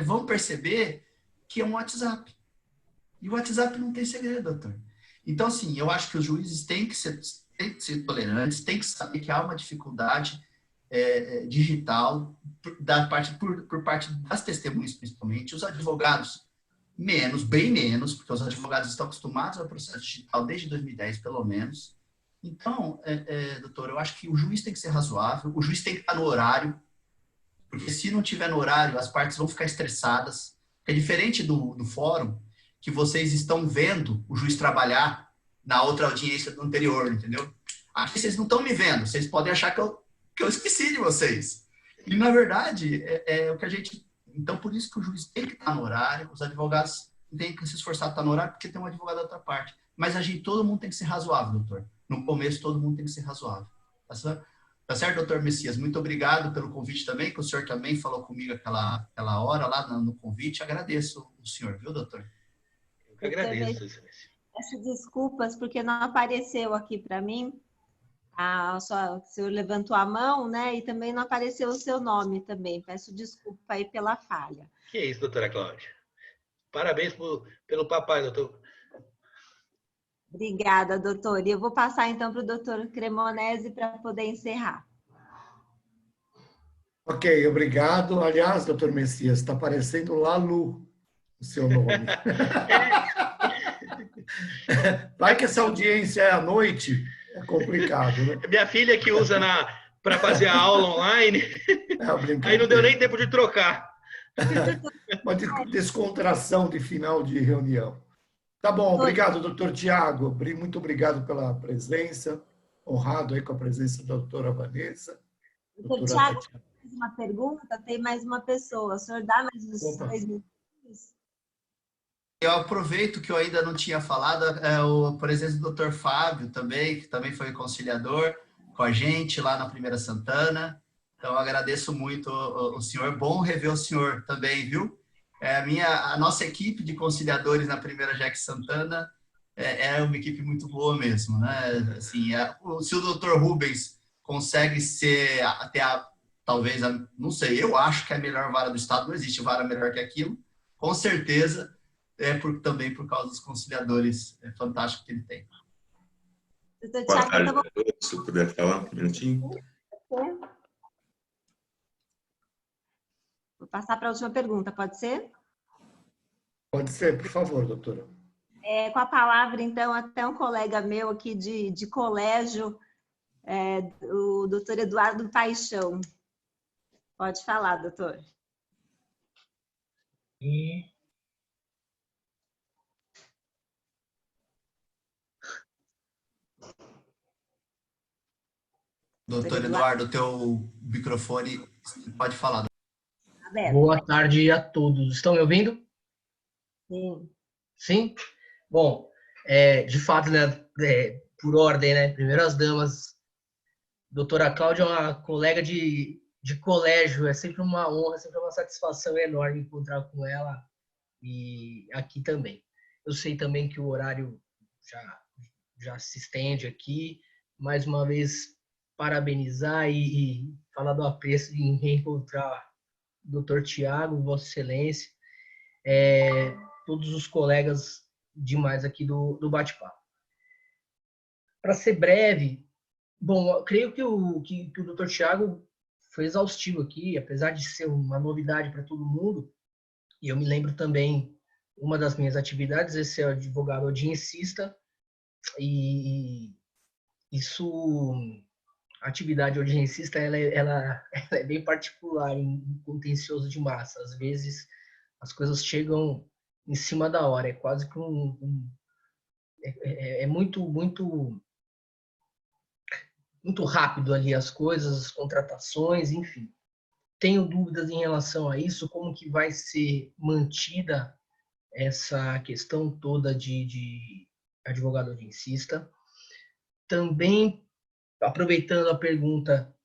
vão perceber que é um WhatsApp. E o WhatsApp não tem segredo, doutor. Então, assim, eu acho que os juízes têm que ser tolerantes, têm que saber que há uma dificuldade digital por parte das testemunhas, principalmente. Os advogados, bem menos, porque os advogados estão acostumados ao processo digital desde 2010, pelo menos. Então, doutor, eu acho que o juiz tem que ser razoável, o juiz tem que estar no horário, porque se não tiver no horário, as partes vão ficar estressadas. É diferente do fórum, que vocês estão vendo o juiz trabalhar na outra audiência do anterior, entendeu? Aqui vocês não estão me vendo, vocês podem achar que eu esqueci de vocês. E, na verdade, o que a gente... Então, por isso que o juiz tem que estar no horário, os advogados têm que se esforçar para estar no horário, porque tem um advogado da outra parte. Mas todo mundo tem que ser razoável, doutor. No começo, todo mundo tem que ser razoável. Tá certo, doutor Messias? Muito obrigado pelo convite também, que o senhor também falou comigo aquela hora lá no convite. Agradeço o senhor, viu, doutor?
Eu que agradeço, excelência.
Peço desculpas, porque não apareceu aqui para mim. O senhor levantou a mão, né? E também não apareceu o seu nome também. Peço desculpa aí pela falha.
Que é isso, doutora Cláudia? Parabéns pelo papai, doutor.
Obrigada, doutor. E eu vou passar, então, para o doutor Cremonesi para poder encerrar.
Ok, obrigado. Aliás, doutor Messias, está parecendo Lalu o seu nome. Vai que essa audiência é à noite, é complicado, né?
Minha filha que usa para fazer a aula online, aí não deu nem tempo de trocar.
Uma descontração de final de reunião. Tá bom, obrigado, doutor Tiago. Muito obrigado pela presença. Honrado aí com a presença da doutora Vanessa.
Doutor Tiago, mais uma pergunta, tem mais uma pessoa. O senhor dá mais uns 2 minutos?
Eu aproveito que eu ainda não tinha falado, a presença do doutor Fábio também, que também foi conciliador com a gente lá na Primeira Santana. Então, eu agradeço muito o senhor. Bom rever o senhor também, viu? A nossa equipe de conciliadores na Primeira Jack Santana é uma equipe muito boa mesmo, né? Assim, se o doutor Rubens consegue ser talvez, não sei, eu acho que é a melhor vara do Estado, não existe vara melhor que aquilo, com certeza, também por causa dos conciliadores fantásticos que ele tem.
Doutor Tiago,
se eu puder falar um minutinho.
Vou passar para a última pergunta, pode ser?
Pode ser, por favor, doutora.
Com a palavra, então, até um colega meu aqui de colégio, o doutor Eduardo Paixão. Pode falar, doutor.
Doutor Eduardo, teu microfone pode falar.
Boa tarde a todos. Estão me ouvindo?
Sim.
Sim? Bom, de fato, né, por ordem, né? Primeiro as damas. Doutora Cláudia é uma colega de colégio, é sempre uma honra, sempre uma satisfação enorme encontrar com ela e aqui também. Eu sei também que o horário já se estende aqui. Mais uma vez, parabenizar e falar do apreço de reencontrar o Dr. Tiago, Vossa Excelência, todos os colegas demais aqui do bate-papo. Para ser breve, bom, eu creio que o Dr. Tiago foi exaustivo aqui, apesar de ser uma novidade para todo mundo, e eu me lembro também, uma das minhas atividades é ser advogado audiencista, e isso, a atividade audiencista, ela é bem particular em contencioso de massa. Às vezes, as coisas chegam em cima da hora, é quase que muito rápido ali as coisas, as contratações, enfim. Tenho dúvidas em relação a isso, como que vai ser mantida essa questão toda de advogado audiencista. Também, aproveitando a pergunta,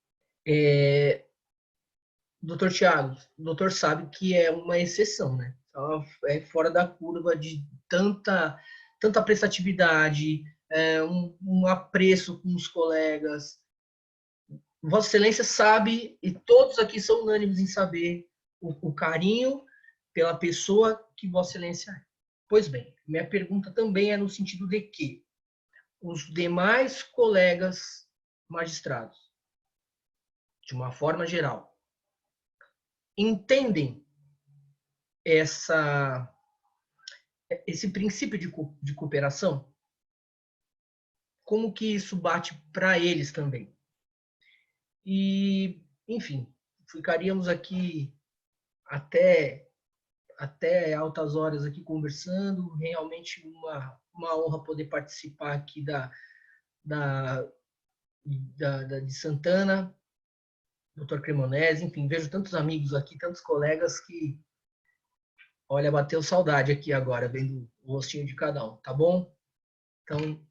doutor Tiago, o doutor sabe que é uma exceção, né? É fora da curva de tanta prestatividade, um apreço com os colegas. Vossa Excelência sabe, e todos aqui são unânimes em saber, o carinho pela pessoa que Vossa Excelência é. Pois bem, minha pergunta também é no sentido de que os demais colegas magistrados, de uma forma geral, entendem esse princípio de cooperação? Como que isso bate para eles também? E, enfim, ficaríamos aqui até altas horas aqui conversando. Realmente uma honra poder participar aqui de Santana, Dr. Cremonesi, enfim, vejo tantos amigos aqui, tantos colegas que, olha, bateu saudade aqui agora, vendo o rostinho de cada um, tá bom? Então,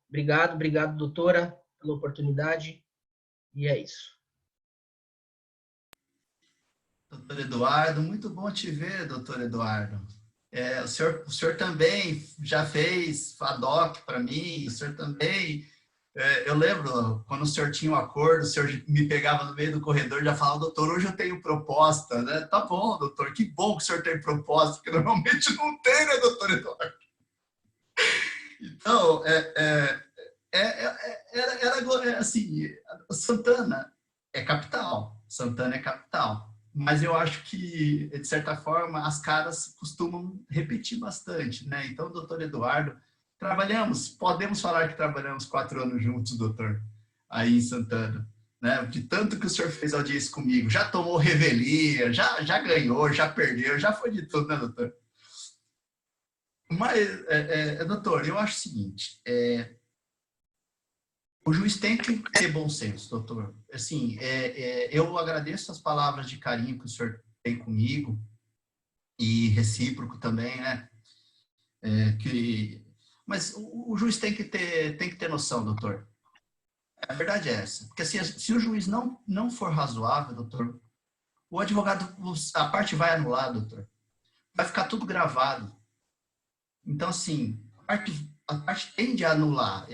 obrigado, doutora, pela oportunidade, e é isso.
Doutor Eduardo, muito bom te ver, doutor Eduardo. O senhor também já fez FADOC para mim, o senhor também Eu lembro, quando o senhor tinha um acordo, o senhor me pegava no meio do corredor e já falava, doutor, hoje eu tenho proposta, né? Tá bom, doutor, que bom que o senhor tem proposta, porque normalmente não tem, né, doutor Eduardo? Então, era assim, Santana é capital, mas eu acho que, de certa forma, as caras costumam repetir bastante, né? Então, doutor Eduardo, podemos falar que trabalhamos 4 anos juntos, doutor, aí em Santana, né? De tanto que o senhor fez audiência comigo, já tomou revelia, já ganhou, já perdeu, já foi de tudo, né, doutor? Mas, doutor, eu acho o seguinte, o juiz tem que ter bom senso, doutor. Assim, eu agradeço as palavras de carinho que o senhor tem comigo, e recíproco também, né? Mas o juiz tem que ter noção, doutor. A verdade é essa. Porque assim, se o juiz não for razoável, doutor, o advogado, a parte vai anular, doutor. Vai ficar tudo gravado. Então, assim, a parte tende a anular.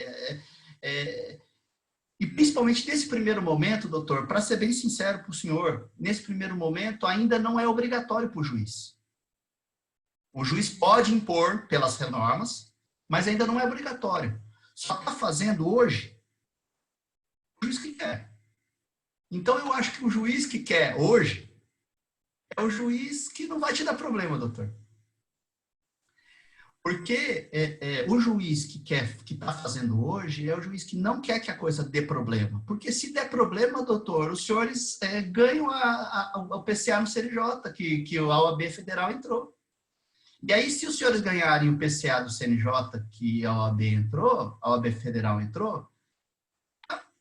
E principalmente nesse primeiro momento, doutor, para ser bem sincero para o senhor, nesse primeiro momento ainda não é obrigatório para o juiz. O juiz pode impor pelas normas, mas ainda não é obrigatório. Só está fazendo hoje o juiz que quer. Então, eu acho que o juiz que quer hoje é o juiz que não vai te dar problema, doutor. Porque o juiz que está fazendo hoje é o juiz que não quer que a coisa dê problema. Porque se der problema, doutor, os senhores ganham o PCA no CNJ, que a OAB Federal entrou. E aí, se os senhores ganharem o PCA do CNJ, que a OAB entrou, a OAB Federal entrou,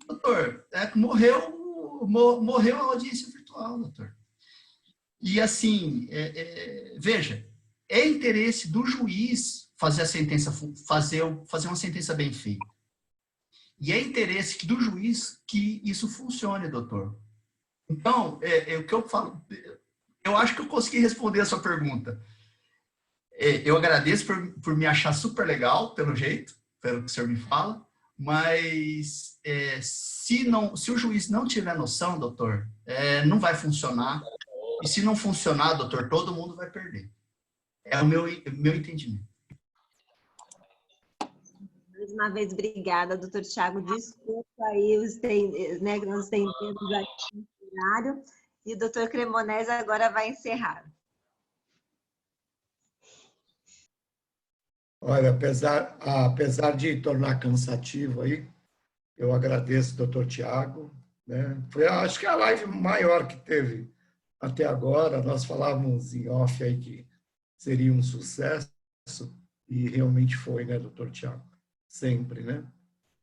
doutor, morreu a audiência virtual, doutor. E assim, veja, é interesse do juiz fazer a sentença, fazer uma sentença bem feita. E é interesse do juiz que isso funcione, doutor. Então, o que eu falo, eu acho que eu consegui responder a sua pergunta. Eu agradeço por me achar super legal, pelo jeito, pelo que o senhor me fala, mas se o juiz não tiver noção, doutor, não vai funcionar. E se não funcionar, doutor, todo mundo vai perder. É o meu entendimento.
Mais uma vez, obrigada, doutor Thiago. Desculpa aí, né, que nós estendemos aqui o horário. E o doutor Cremonese agora vai encerrar.
Olha, apesar de tornar cansativo aí, eu agradeço, doutor Thiago, né? Foi, acho que a live maior que teve até agora. Nós falávamos em off aí que seria um sucesso, e realmente foi, né, doutor Thiago? Sempre, né?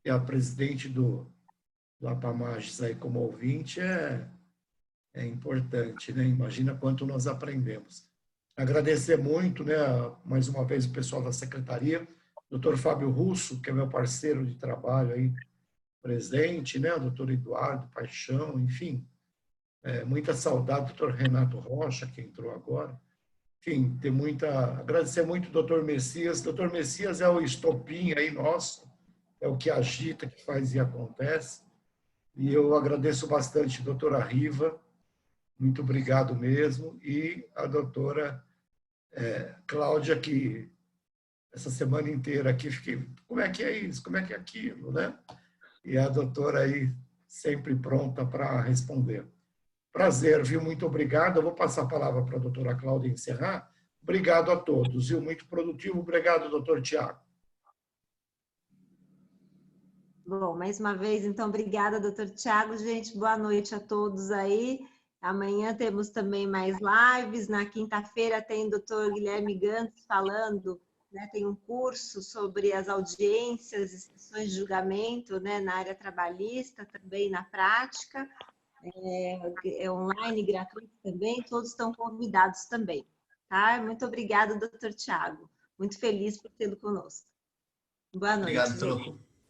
E a presidente do Apamages aí como ouvinte é importante, né? Imagina quanto nós aprendemos. Agradecer muito, né, mais uma vez o pessoal da secretaria, doutor Fábio Russo, que é meu parceiro de trabalho aí presente, né, o doutor Eduardo Paixão, enfim, muita saudade, doutor Renato Rocha, que entrou agora. Enfim, agradecer muito ao doutor Messias. Doutor Messias é o estopim aí nosso, é o que agita, que faz e acontece. E eu agradeço bastante a doutora Riva, muito obrigado mesmo, e a doutora Cláudia, que essa semana inteira aqui fiquei, como é que é isso, como é que é aquilo, né? E a doutora aí sempre pronta para responder. Prazer, viu? Muito obrigado. Eu vou passar a palavra para a doutora Cláudia encerrar. Obrigado a todos, viu? Muito produtivo. Obrigado, doutor Thiago.
Bom, mais uma vez, então, obrigada, doutor Thiago. Gente, boa noite a todos aí. Amanhã temos também mais lives. Na quinta-feira tem o doutor Guilherme Gantz falando, né, tem um curso sobre as audiências e sessões de julgamento, né, na área trabalhista, também na prática. É online, gratuito também, todos estão convidados também. Tá? Muito obrigada, doutor Thiago. Muito feliz por tê-lo conosco. Boa noite.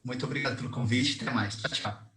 Muito obrigado pelo convite. Até mais. Tchau, tchau.